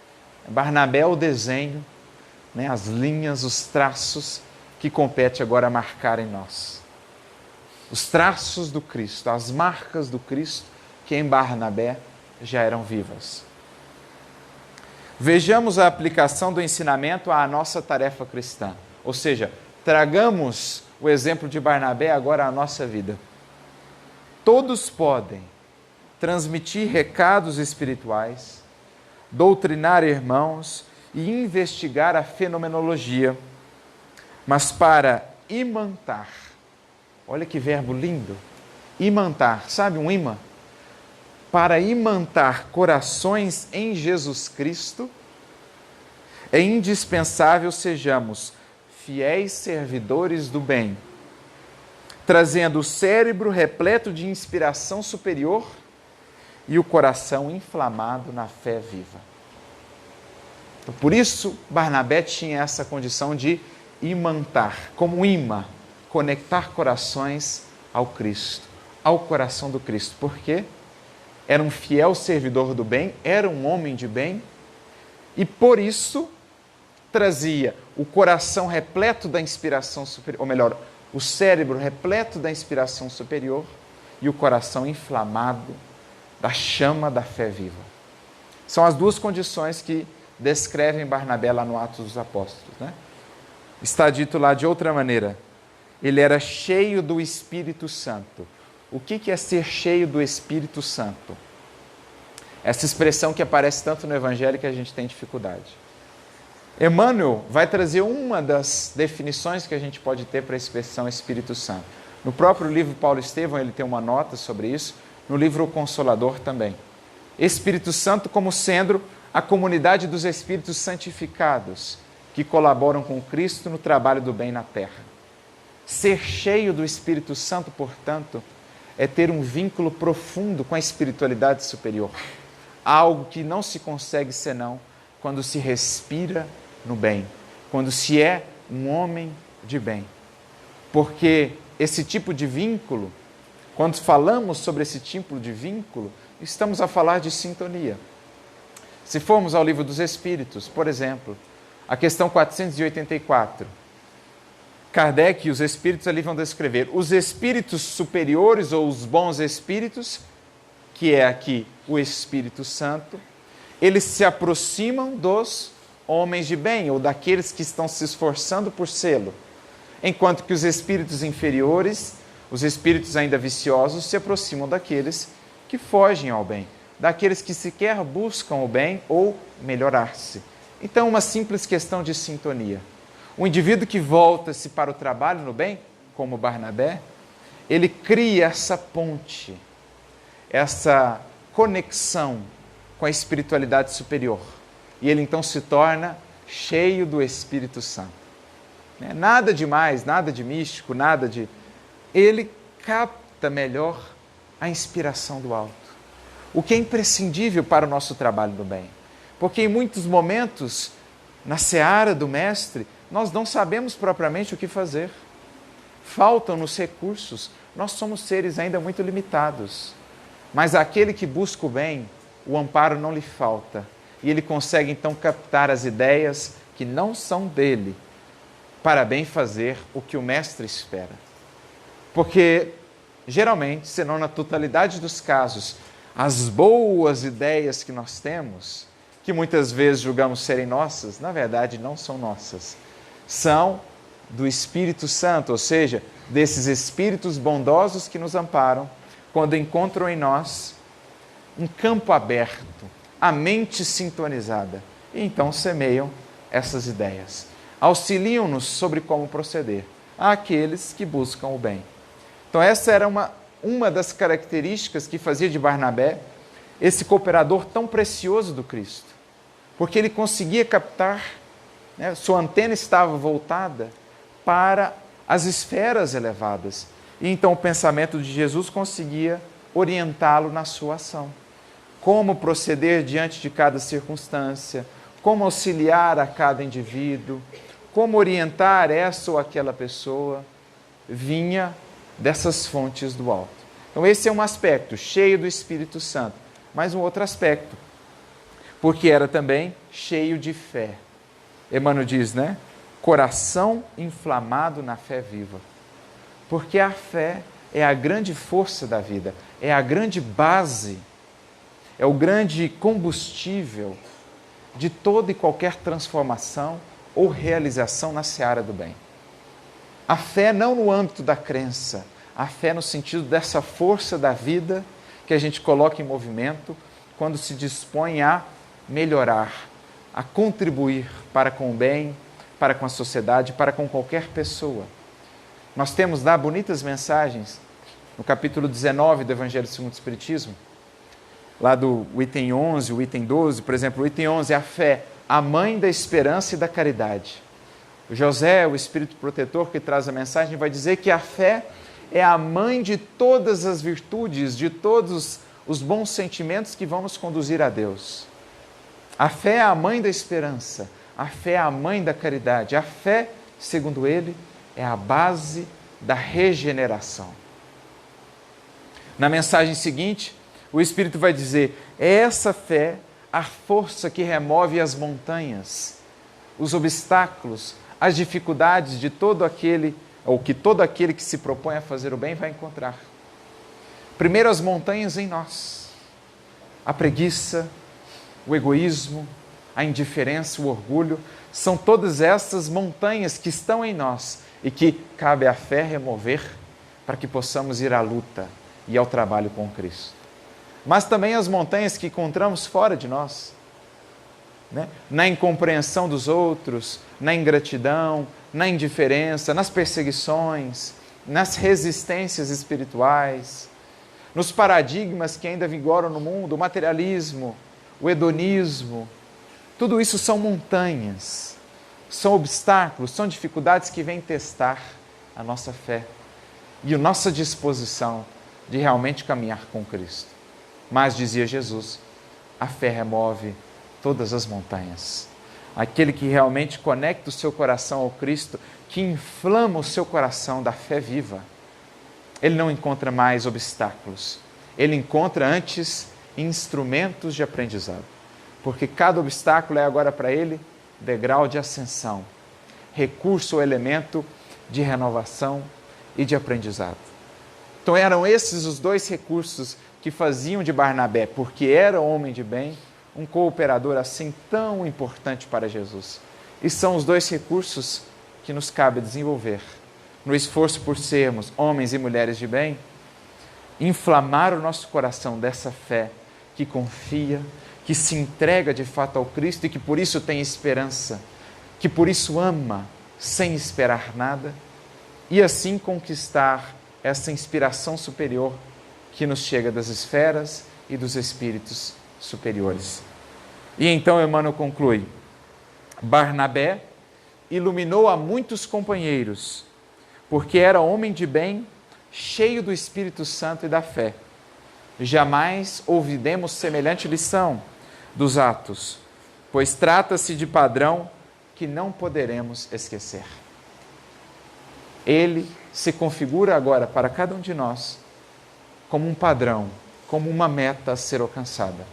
Barnabé é o desenho, né, as linhas, os traços que compete agora marcar em nós. Os traços do Cristo, as marcas do Cristo que em Barnabé já eram vivas. Vejamos a aplicação do ensinamento à nossa tarefa cristã, ou seja, tragamos o exemplo de Barnabé agora à nossa vida. Todos podem transmitir recados espirituais, doutrinar irmãos e investigar a fenomenologia, mas para imantar, olha que verbo lindo, imantar, sabe um imã? Para imantar corações em Jesus Cristo, é indispensável sejamos fiéis servidores do bem, trazendo o cérebro repleto de inspiração superior e o coração inflamado na fé viva. Então, por isso, Barnabé tinha essa condição de imantar, como imã, conectar corações ao Cristo, ao coração do Cristo. Por quê? Era um fiel servidor do bem, era um homem de bem, e por isso trazia o coração repleto da inspiração superior, ou melhor, o cérebro repleto da inspiração superior e o coração inflamado da chama da fé viva. São as duas condições que descrevem Barnabé lá no Atos dos Apóstolos, né? Está dito lá de outra maneira, ele era cheio do Espírito Santo. O que é ser cheio do Espírito Santo? Essa expressão que aparece tanto no Evangelho que a gente tem dificuldade. Emmanuel vai trazer uma das definições que a gente pode ter para a expressão Espírito Santo. No próprio livro Paulo Estevão, ele tem uma nota sobre isso, no livro O Consolador também. Espírito Santo como sendo a comunidade dos Espíritos santificados, que colaboram com Cristo no trabalho do bem na terra. Ser cheio do Espírito Santo, portanto, é ter um vínculo profundo com a espiritualidade superior. Algo que não se consegue senão quando se respira no bem, quando se é um homem de bem. Porque esse tipo de vínculo, quando falamos sobre esse tipo de vínculo, estamos a falar de sintonia. Se formos ao Livro dos Espíritos, por exemplo, a questão 484, Kardec e os Espíritos ali vão descrever os espíritos superiores ou os bons espíritos, que é aqui o Espírito Santo, eles se aproximam dos homens de bem, ou daqueles que estão se esforçando por sê-lo, enquanto que os espíritos inferiores, os espíritos ainda viciosos, se aproximam daqueles que fogem ao bem, daqueles que sequer buscam o bem ou melhorar-se. Então, uma simples questão de sintonia. O indivíduo que volta-se para o trabalho no bem, como Barnabé, ele cria essa ponte, essa conexão com a espiritualidade superior. E ele então se torna cheio do Espírito Santo. Nada de mais, nada de místico, nada de... Ele capta melhor a inspiração do alto. O que é imprescindível para o nosso trabalho no bem. Porque em muitos momentos, na seara do Mestre, nós não sabemos propriamente o que fazer. Faltam-nos recursos. Nós somos seres ainda muito limitados. Mas aquele que busca o bem, o amparo não lhe falta. E ele consegue então captar as ideias que não são dele, para bem fazer o que o Mestre espera. Porque, geralmente, se não na totalidade dos casos, as boas ideias que nós temos, que muitas vezes julgamos serem nossas, na verdade não são nossas. São do Espírito Santo, ou seja, desses espíritos bondosos que nos amparam, quando encontram em nós um campo aberto, a mente sintonizada, e então semeiam essas ideias. Auxiliam-nos sobre como proceder àqueles que buscam o bem. Então essa era uma das características que fazia de Barnabé esse cooperador tão precioso do Cristo, porque ele conseguia captar, sua antena estava voltada para as esferas elevadas, e então o pensamento de Jesus conseguia orientá-lo na sua ação. Como proceder diante de cada circunstância, como auxiliar a cada indivíduo, como orientar essa ou aquela pessoa, vinha dessas fontes do alto. Então esse é um aspecto, cheio do Espírito Santo. Mas um outro aspecto, porque era também cheio de fé. Emmanuel diz, coração inflamado na fé viva. Porque a fé é a grande força da vida, é a grande base, é o grande combustível de toda e qualquer transformação ou realização na seara do bem. A fé não no âmbito da crença, a fé no sentido dessa força da vida que a gente coloca em movimento quando se dispõe a melhorar, a contribuir para com o bem, para com a sociedade, para com qualquer pessoa. Nós temos lá bonitas mensagens no capítulo 19 do Evangelho segundo o Espiritismo, lá do item 11, o item 12, por exemplo, o item 11 é a fé, a mãe da esperança e da caridade. O José, o Espírito Protetor que traz a mensagem, vai dizer que a fé é a mãe de todas as virtudes, de todos os bons sentimentos que vão nos conduzir a Deus. A fé é a mãe da esperança, a fé é a mãe da caridade. A fé, segundo ele, é a base da regeneração. Na mensagem seguinte, o Espírito vai dizer, é essa fé a força que remove as montanhas, os obstáculos, as dificuldades de todo aquele, ou que todo aquele que se propõe a fazer o bem vai encontrar. Primeiro as montanhas em nós, a preguiça, o egoísmo, a indiferença, o orgulho, são todas essas montanhas que estão em nós e que cabe à fé remover para que possamos ir à luta e ao trabalho com Cristo. Mas também as montanhas que encontramos fora de nós, né? Na incompreensão dos outros, na ingratidão, na indiferença, nas perseguições, nas resistências espirituais, nos paradigmas que ainda vigoram no mundo, o materialismo, o hedonismo. Tudo isso são montanhas, são obstáculos, são dificuldades que vêm testar a nossa fé e a nossa disposição de realmente caminhar com Cristo. Mas, dizia Jesus, a fé remove todas as montanhas. Aquele que realmente conecta o seu coração ao Cristo, que inflama o seu coração da fé viva, ele não encontra mais obstáculos. Ele encontra antes instrumentos de aprendizado. Porque cada obstáculo é agora para ele degrau de ascensão, recurso ou elemento de renovação e de aprendizado. Então eram esses os dois recursos que faziam de Barnabé, porque era homem de bem, um cooperador assim tão importante para Jesus. E são os dois recursos que nos cabe desenvolver no esforço por sermos homens e mulheres de bem, inflamar o nosso coração dessa fé que confia, que se entrega de fato ao Cristo e que por isso tem esperança, que por isso ama sem esperar nada, e assim conquistar essa inspiração superior que nos chega das esferas e dos espíritos superiores. E então Emmanuel conclui, Barnabé iluminou a muitos companheiros, porque era homem de bem, cheio do Espírito Santo e da fé. Jamais ouvidemos semelhante lição dos Atos, pois trata-se de padrão que não poderemos esquecer. Ele se configura agora para cada um de nós como um padrão, como uma meta a ser alcançada.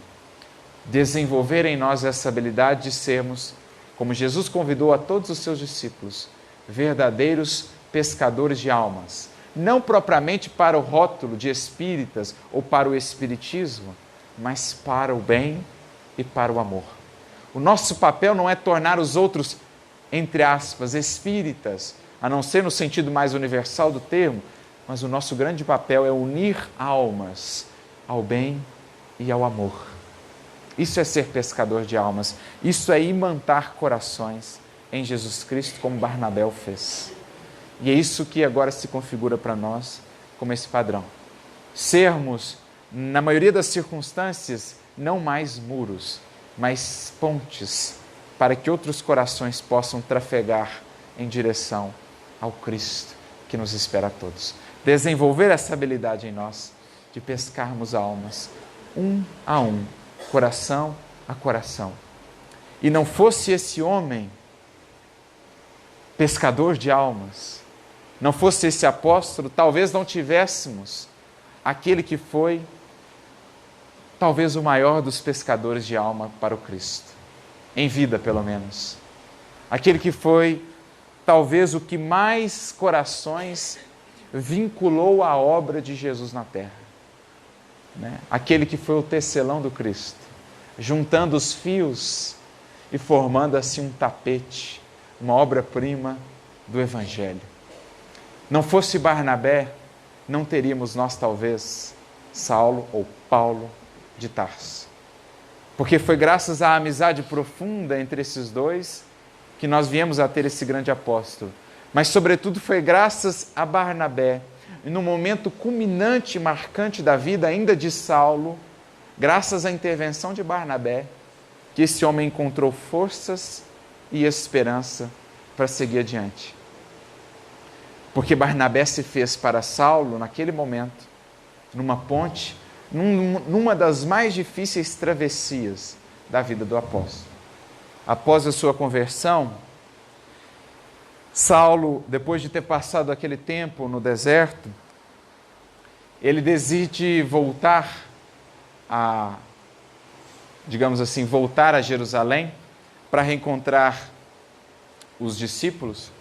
Desenvolver em nós essa habilidade de sermos, como Jesus convidou a todos os seus discípulos, verdadeiros pescadores de almas. Não propriamente para o rótulo de espíritas ou para o espiritismo, mas para o bem e para o amor. O nosso papel não é tornar os outros, entre aspas, espíritas, a não ser no sentido mais universal do termo, mas o nosso grande papel é unir almas ao bem e ao amor. Isso é ser pescador de almas, isso é imantar corações em Jesus Cristo, como Barnabé o fez. E é isso que agora se configura para nós como esse padrão. Sermos, na maioria das circunstâncias, não mais muros, mas pontes, para que outros corações possam trafegar em direção ao Cristo que nos espera a todos. Desenvolver essa habilidade em nós de pescarmos almas, um a um, coração a coração. E não fosse esse homem pescador de almas, não fosse esse apóstolo, talvez não tivéssemos aquele que foi talvez o maior dos pescadores de alma para o Cristo, em vida pelo menos. Aquele que foi talvez o que mais corações vinculou à obra de Jesus na terra. Né? Aquele que foi o tecelão do Cristo, juntando os fios e formando assim um tapete, uma obra-prima do Evangelho. Não fosse Barnabé, não teríamos nós talvez Saulo ou Paulo de Tarso. Porque foi graças à amizade profunda entre esses dois que nós viemos a ter esse grande apóstolo. Mas, sobretudo, foi graças a Barnabé, e no momento culminante e marcante da vida ainda de Saulo, graças à intervenção de Barnabé, que esse homem encontrou forças e esperança para seguir adiante. Porque Barnabé se fez para Saulo, naquele momento, numa ponte, numa das mais difíceis travessias da vida do apóstolo. Após a sua conversão, Saulo, depois de ter passado aquele tempo no deserto, ele decide voltar voltar a Jerusalém para reencontrar os discípulos,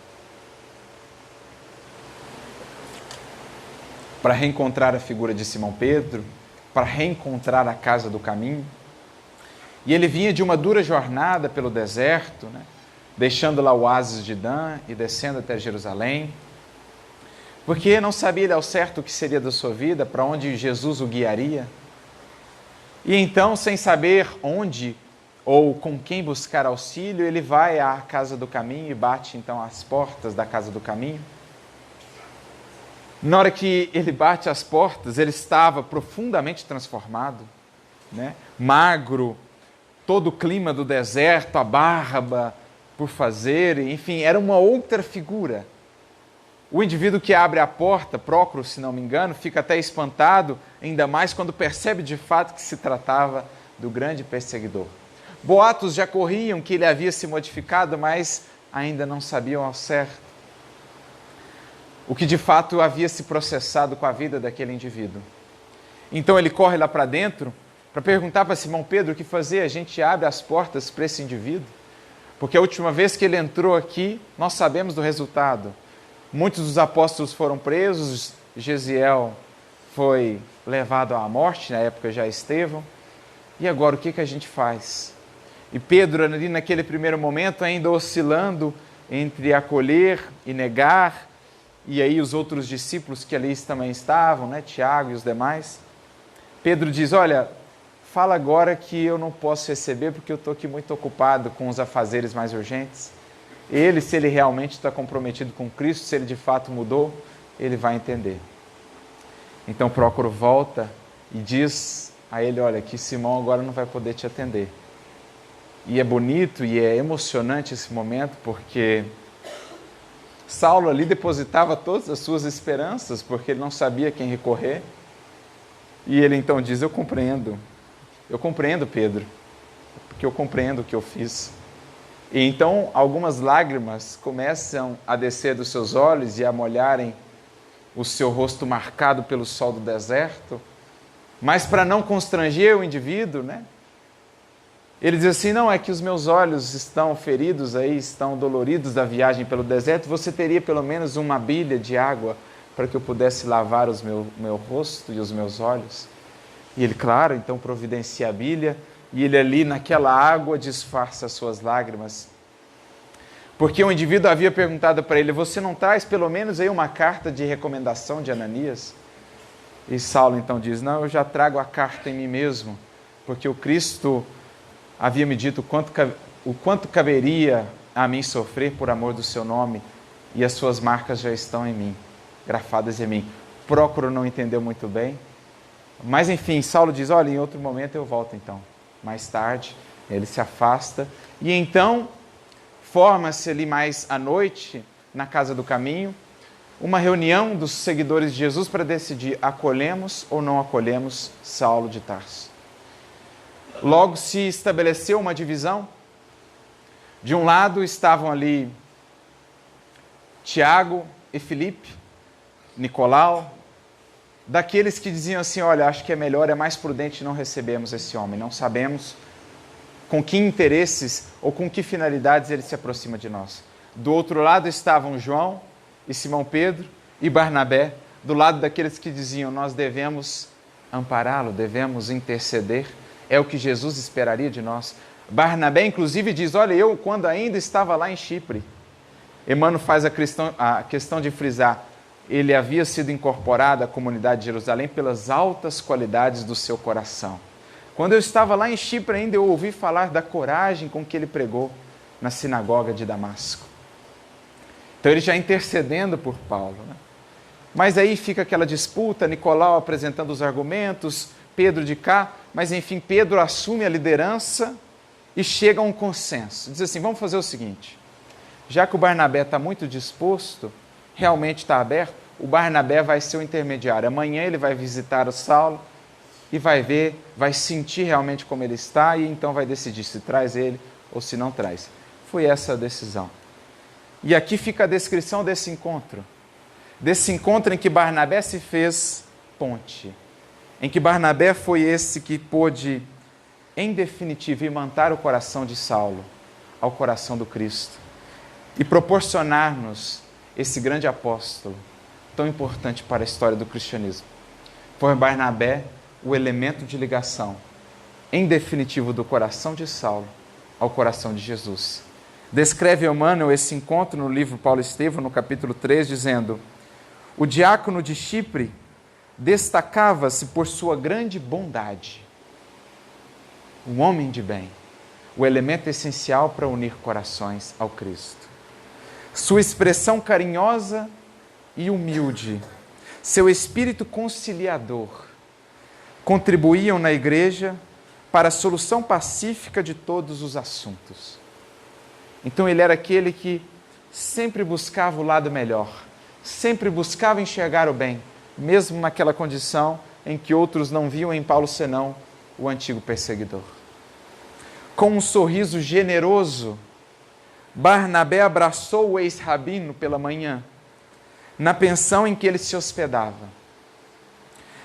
para reencontrar a figura de Simão Pedro, para reencontrar a casa do caminho. E ele vinha de uma dura jornada pelo deserto, deixando lá o oásis de Dan e descendo até Jerusalém, porque não sabia ele ao certo o que seria da sua vida, para onde Jesus o guiaria. E então, sem saber onde ou com quem buscar auxílio, ele vai à casa do caminho e bate então às portas da casa do caminho. Na hora que ele bate às portas, ele estava profundamente transformado, magro, todo o clima do deserto, a barba por fazer, enfim, era uma outra figura. O indivíduo que abre a porta, Prócoro, se não me engano, fica até espantado, ainda mais quando percebe de fato que se tratava do grande perseguidor. Boatos já corriam que ele havia se modificado, mas ainda não sabiam ao certo o que de fato havia se processado com a vida daquele indivíduo. Então ele corre lá para dentro para perguntar para Simão Pedro o que fazer. A gente abre as portas para esse indivíduo, porque a última vez que ele entrou aqui, nós sabemos do resultado. Muitos dos apóstolos foram presos, Gesiel foi levado à morte, na época já Estevão. E agora o que a gente faz? E Pedro, ali naquele primeiro momento, ainda oscilando entre acolher e negar, e aí os outros discípulos que ali também estavam, Tiago e os demais. Pedro diz, olha, fala agora que eu não posso receber porque eu estou aqui muito ocupado com os afazeres mais urgentes. Ele, se ele realmente está comprometido com Cristo, se ele de fato mudou, ele vai entender. Então Prócoro volta e diz a ele, olha, que Simão agora não vai poder te atender. E é bonito e é emocionante esse momento, porque Saulo ali depositava todas as suas esperanças, porque ele não sabia quem recorrer. E ele então diz, eu compreendo Pedro, porque eu compreendo o que eu fiz. E então algumas lágrimas começam a descer dos seus olhos e a molharem o seu rosto marcado pelo sol do deserto. Mas para não constranger o indivíduo, ele diz assim, não, é que os meus olhos estão feridos aí, estão doloridos da viagem pelo deserto, você teria pelo menos uma bilha de água para que eu pudesse lavar o meu rosto e os meus olhos? E ele, claro, então providencia a bilha, e ele ali naquela água disfarça as suas lágrimas. Porque o indivíduo havia perguntado para ele, você não traz pelo menos aí uma carta de recomendação de Ananias? E Saulo então diz, não, eu já trago a carta em mim mesmo, porque o Cristo havia me dito o quanto caberia a mim sofrer por amor do seu nome, e as suas marcas já estão em mim, grafadas em mim. Prócoro não entendeu muito bem, mas enfim, Saulo diz, olha, em outro momento eu volto então. Mais tarde, ele se afasta, e então forma-se ali mais à noite, na casa do caminho, uma reunião dos seguidores de Jesus para decidir, acolhemos ou não acolhemos Saulo de Tarso. Logo se estabeleceu uma divisão. De um lado estavam ali Tiago e Filipe, Nicolau, daqueles que diziam assim, olha, acho que é melhor, é mais prudente não recebermos esse homem, não sabemos com que interesses ou com que finalidades ele se aproxima de nós. Do outro lado estavam João e Simão Pedro e Barnabé, do lado daqueles que diziam, nós devemos ampará-lo, devemos interceder, é o que Jesus esperaria de nós. Barnabé, inclusive, diz, olha, eu, quando ainda estava lá em Chipre, Emmanuel faz a questão de frisar, ele havia sido incorporado à comunidade de Jerusalém pelas altas qualidades do seu coração. Quando eu estava lá em Chipre ainda, eu ouvi falar da coragem com que ele pregou na sinagoga de Damasco. Então ele já intercedendo por Paulo, né? Mas aí fica aquela disputa, Nicolau apresentando os argumentos, Pedro de cá, mas enfim, Pedro assume a liderança e chega a um consenso. Diz assim, vamos fazer o seguinte, já que o Barnabé está muito disposto, realmente está aberto, o Barnabé vai ser o intermediário. Amanhã ele vai visitar o Saulo e vai ver, vai sentir realmente como ele está e então vai decidir se traz ele ou se não traz. Foi essa a decisão. E aqui fica a descrição desse encontro em que Barnabé se fez ponte, em que Barnabé foi esse que pôde, em definitivo, imantar o coração de Saulo ao coração do Cristo e proporcionar-nos esse grande apóstolo tão importante para a história do cristianismo. Foi Barnabé o elemento de ligação, em definitivo, do coração de Saulo ao coração de Jesus. Descreve Emmanuel esse encontro no livro Paulo Estevão, no capítulo 3, dizendo: o diácono de Chipre destacava-se por sua grande bondade. Um homem de bem, o elemento essencial para unir corações ao Cristo. Sua expressão carinhosa e humilde, seu espírito conciliador, contribuíam na igreja para a solução pacífica de todos os assuntos. Então ele era aquele que sempre buscava o lado melhor, sempre buscava enxergar o bem, mesmo naquela condição em que outros não viam em Paulo senão o antigo perseguidor. Com um sorriso generoso, Barnabé abraçou o ex-rabino pela manhã, na pensão em que ele se hospedava.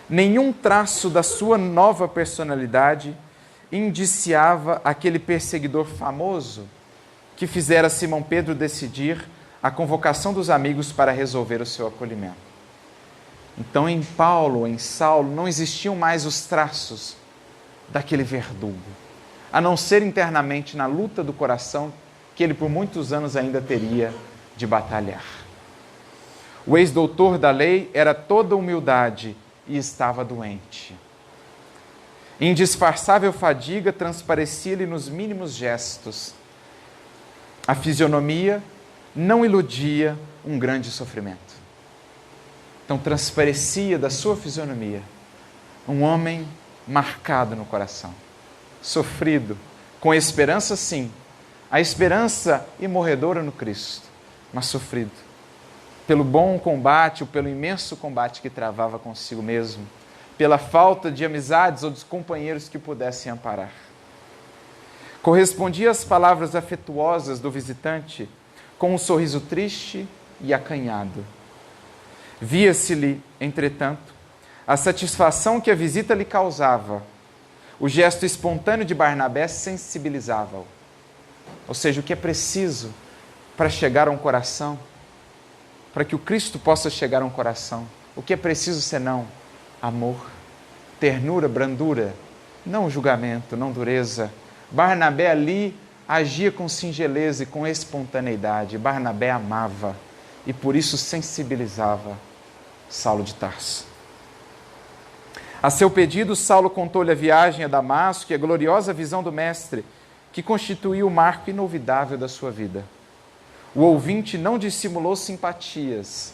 Nenhum traço da sua nova personalidade indiciava aquele perseguidor famoso que fizera Simão Pedro decidir a convocação dos amigos para resolver o seu acolhimento. Então, em Paulo, em Saulo, não existiam mais os traços daquele verdugo, a não ser internamente na luta do coração que ele por muitos anos ainda teria de batalhar. O ex-doutor da lei era toda humildade e estava doente. Indisfarçável fadiga transparecia-lhe nos mínimos gestos. A fisionomia não iludia um grande sofrimento. Então transparecia da sua fisionomia um homem marcado no coração, sofrido, com esperança sim, a esperança imorredora no Cristo, mas sofrido pelo bom combate ou pelo imenso combate que travava consigo mesmo, pela falta de amizades ou dos companheiros que pudessem amparar. Correspondia às palavras afetuosas do visitante com um sorriso triste e acanhado. Via-se-lhe, entretanto, a satisfação que a visita lhe causava. O gesto espontâneo de Barnabé sensibilizava-o. Ou seja, o que é preciso para chegar a um coração, para que o Cristo possa chegar a um coração, o que é preciso senão amor, ternura, brandura, não julgamento, não dureza. Barnabé ali agia com singeleza e com espontaneidade. Barnabé amava e por isso sensibilizava Saulo de Tarso. A seu pedido, Saulo contou-lhe a viagem a Damasco e a gloriosa visão do Mestre, que constituiu o marco inolvidável da sua vida. O ouvinte não dissimulou simpatias.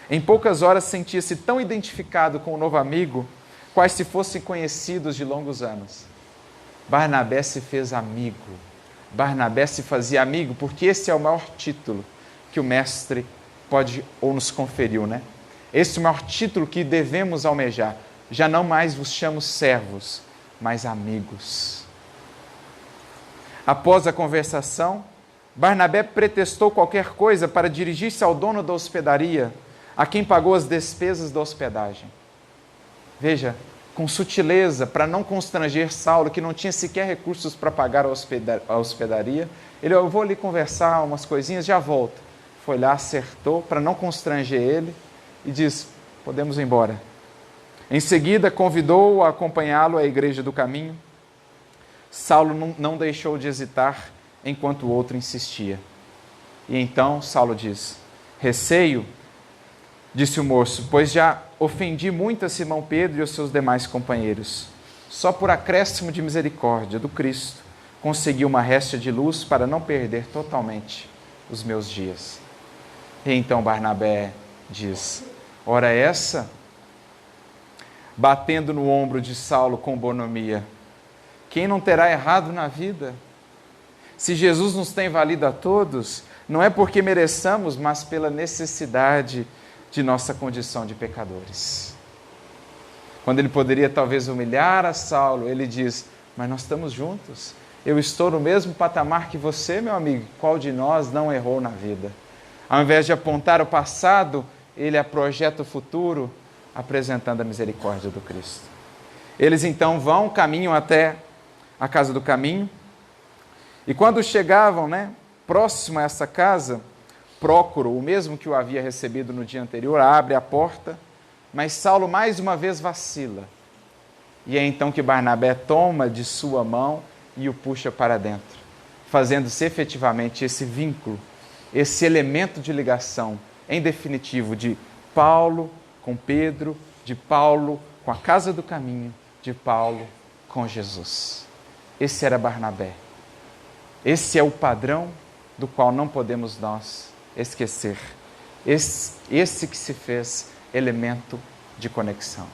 Em poucas horas sentia-se tão identificado com o novo amigo, quais se fossem conhecidos de longos anos. Barnabé se fez amigo. Barnabé se fazia amigo, porque esse é o maior título que o Mestre pode ou nos conferiu, né? Esse é o maior título que devemos almejar. Já não mais vos chamo servos, mas amigos. Após a conversação, Barnabé pretextou qualquer coisa para dirigir-se ao dono da hospedaria, a quem pagou as despesas da hospedagem. Veja, com sutileza, para não constranger Saulo, que não tinha sequer recursos para pagar a hospedaria, ele, eu vou ali conversar umas coisinhas, já volto. Foi lá, acertou, para não constranger ele, e diz, podemos ir embora. Em seguida, convidou-o a acompanhá-lo à igreja do caminho. Saulo não deixou de hesitar, enquanto o outro insistia. E então Saulo diz, receio disse o moço, pois já ofendi muito a Simão Pedro e os seus demais companheiros. Só por acréscimo de misericórdia do Cristo consegui uma réstia de luz para não perder totalmente os meus dias. E então Barnabé diz, ora essa, batendo no ombro de Saulo com bonomia, quem não terá errado na vida? Se Jesus nos tem valido a todos, não é porque mereçamos, mas pela necessidade de nossa condição de pecadores. Quando ele poderia talvez humilhar a Saulo, ele diz, mas nós estamos juntos, eu estou no mesmo patamar que você, meu amigo, qual de nós não errou na vida? Ao invés de apontar o passado, ele projeta o futuro, apresentando a misericórdia do Cristo. Eles então caminham até a casa do caminho, e quando chegavam, próximo a essa casa, Prócoro, o mesmo que o havia recebido no dia anterior, abre a porta, mas Saulo mais uma vez vacila. E é então que Barnabé toma de sua mão e o puxa para dentro, fazendo-se efetivamente esse vínculo, esse elemento de ligação, em definitivo, de Paulo com Pedro, de Paulo com a casa do caminho, de Paulo com Jesus. Esse era Barnabé. Esse é o padrão do qual não podemos nós esquecer. Esse que se fez elemento de conexão.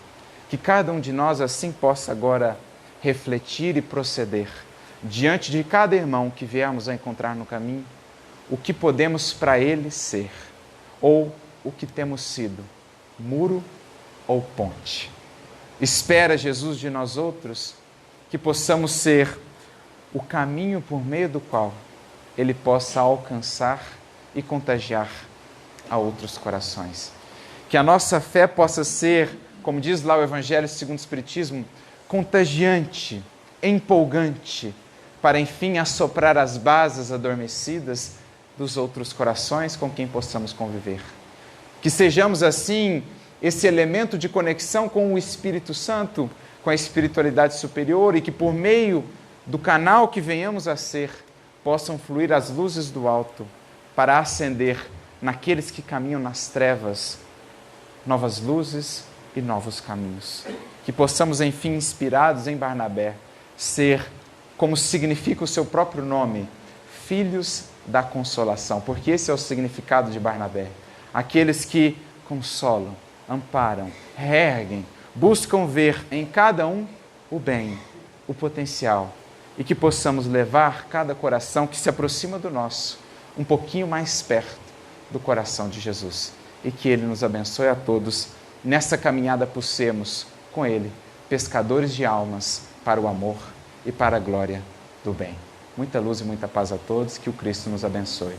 Que cada um de nós assim possa agora refletir e proceder diante de cada irmão que viermos a encontrar no caminho, o que podemos para ele ser, ou o que temos sido, muro ou ponte. Espera Jesus de nós outros que possamos ser o caminho por meio do qual ele possa alcançar e contagiar a outros corações. Que a nossa fé possa ser, como diz lá o Evangelho segundo o Espiritismo, contagiante, empolgante, para enfim assoprar as bases adormecidas dos outros corações com quem possamos conviver. Que sejamos assim esse elemento de conexão com o Espírito Santo, com a espiritualidade superior, e que por meio do canal que venhamos a ser, possam fluir as luzes do alto para acender naqueles que caminham nas trevas novas luzes e novos caminhos. Que possamos, enfim, inspirados em Barnabé, ser, como significa o seu próprio nome, filhos da consolação, porque esse é o significado de Barnabé. Aqueles que consolam, amparam, reerguem, buscam ver em cada um o bem, o potencial, e que possamos levar cada coração que se aproxima do nosso um pouquinho mais perto do coração de Jesus. E que Ele nos abençoe a todos nessa caminhada por sermos, com Ele, pescadores de almas para o amor e para a glória do bem. Muita luz e muita paz a todos, que o Cristo nos abençoe.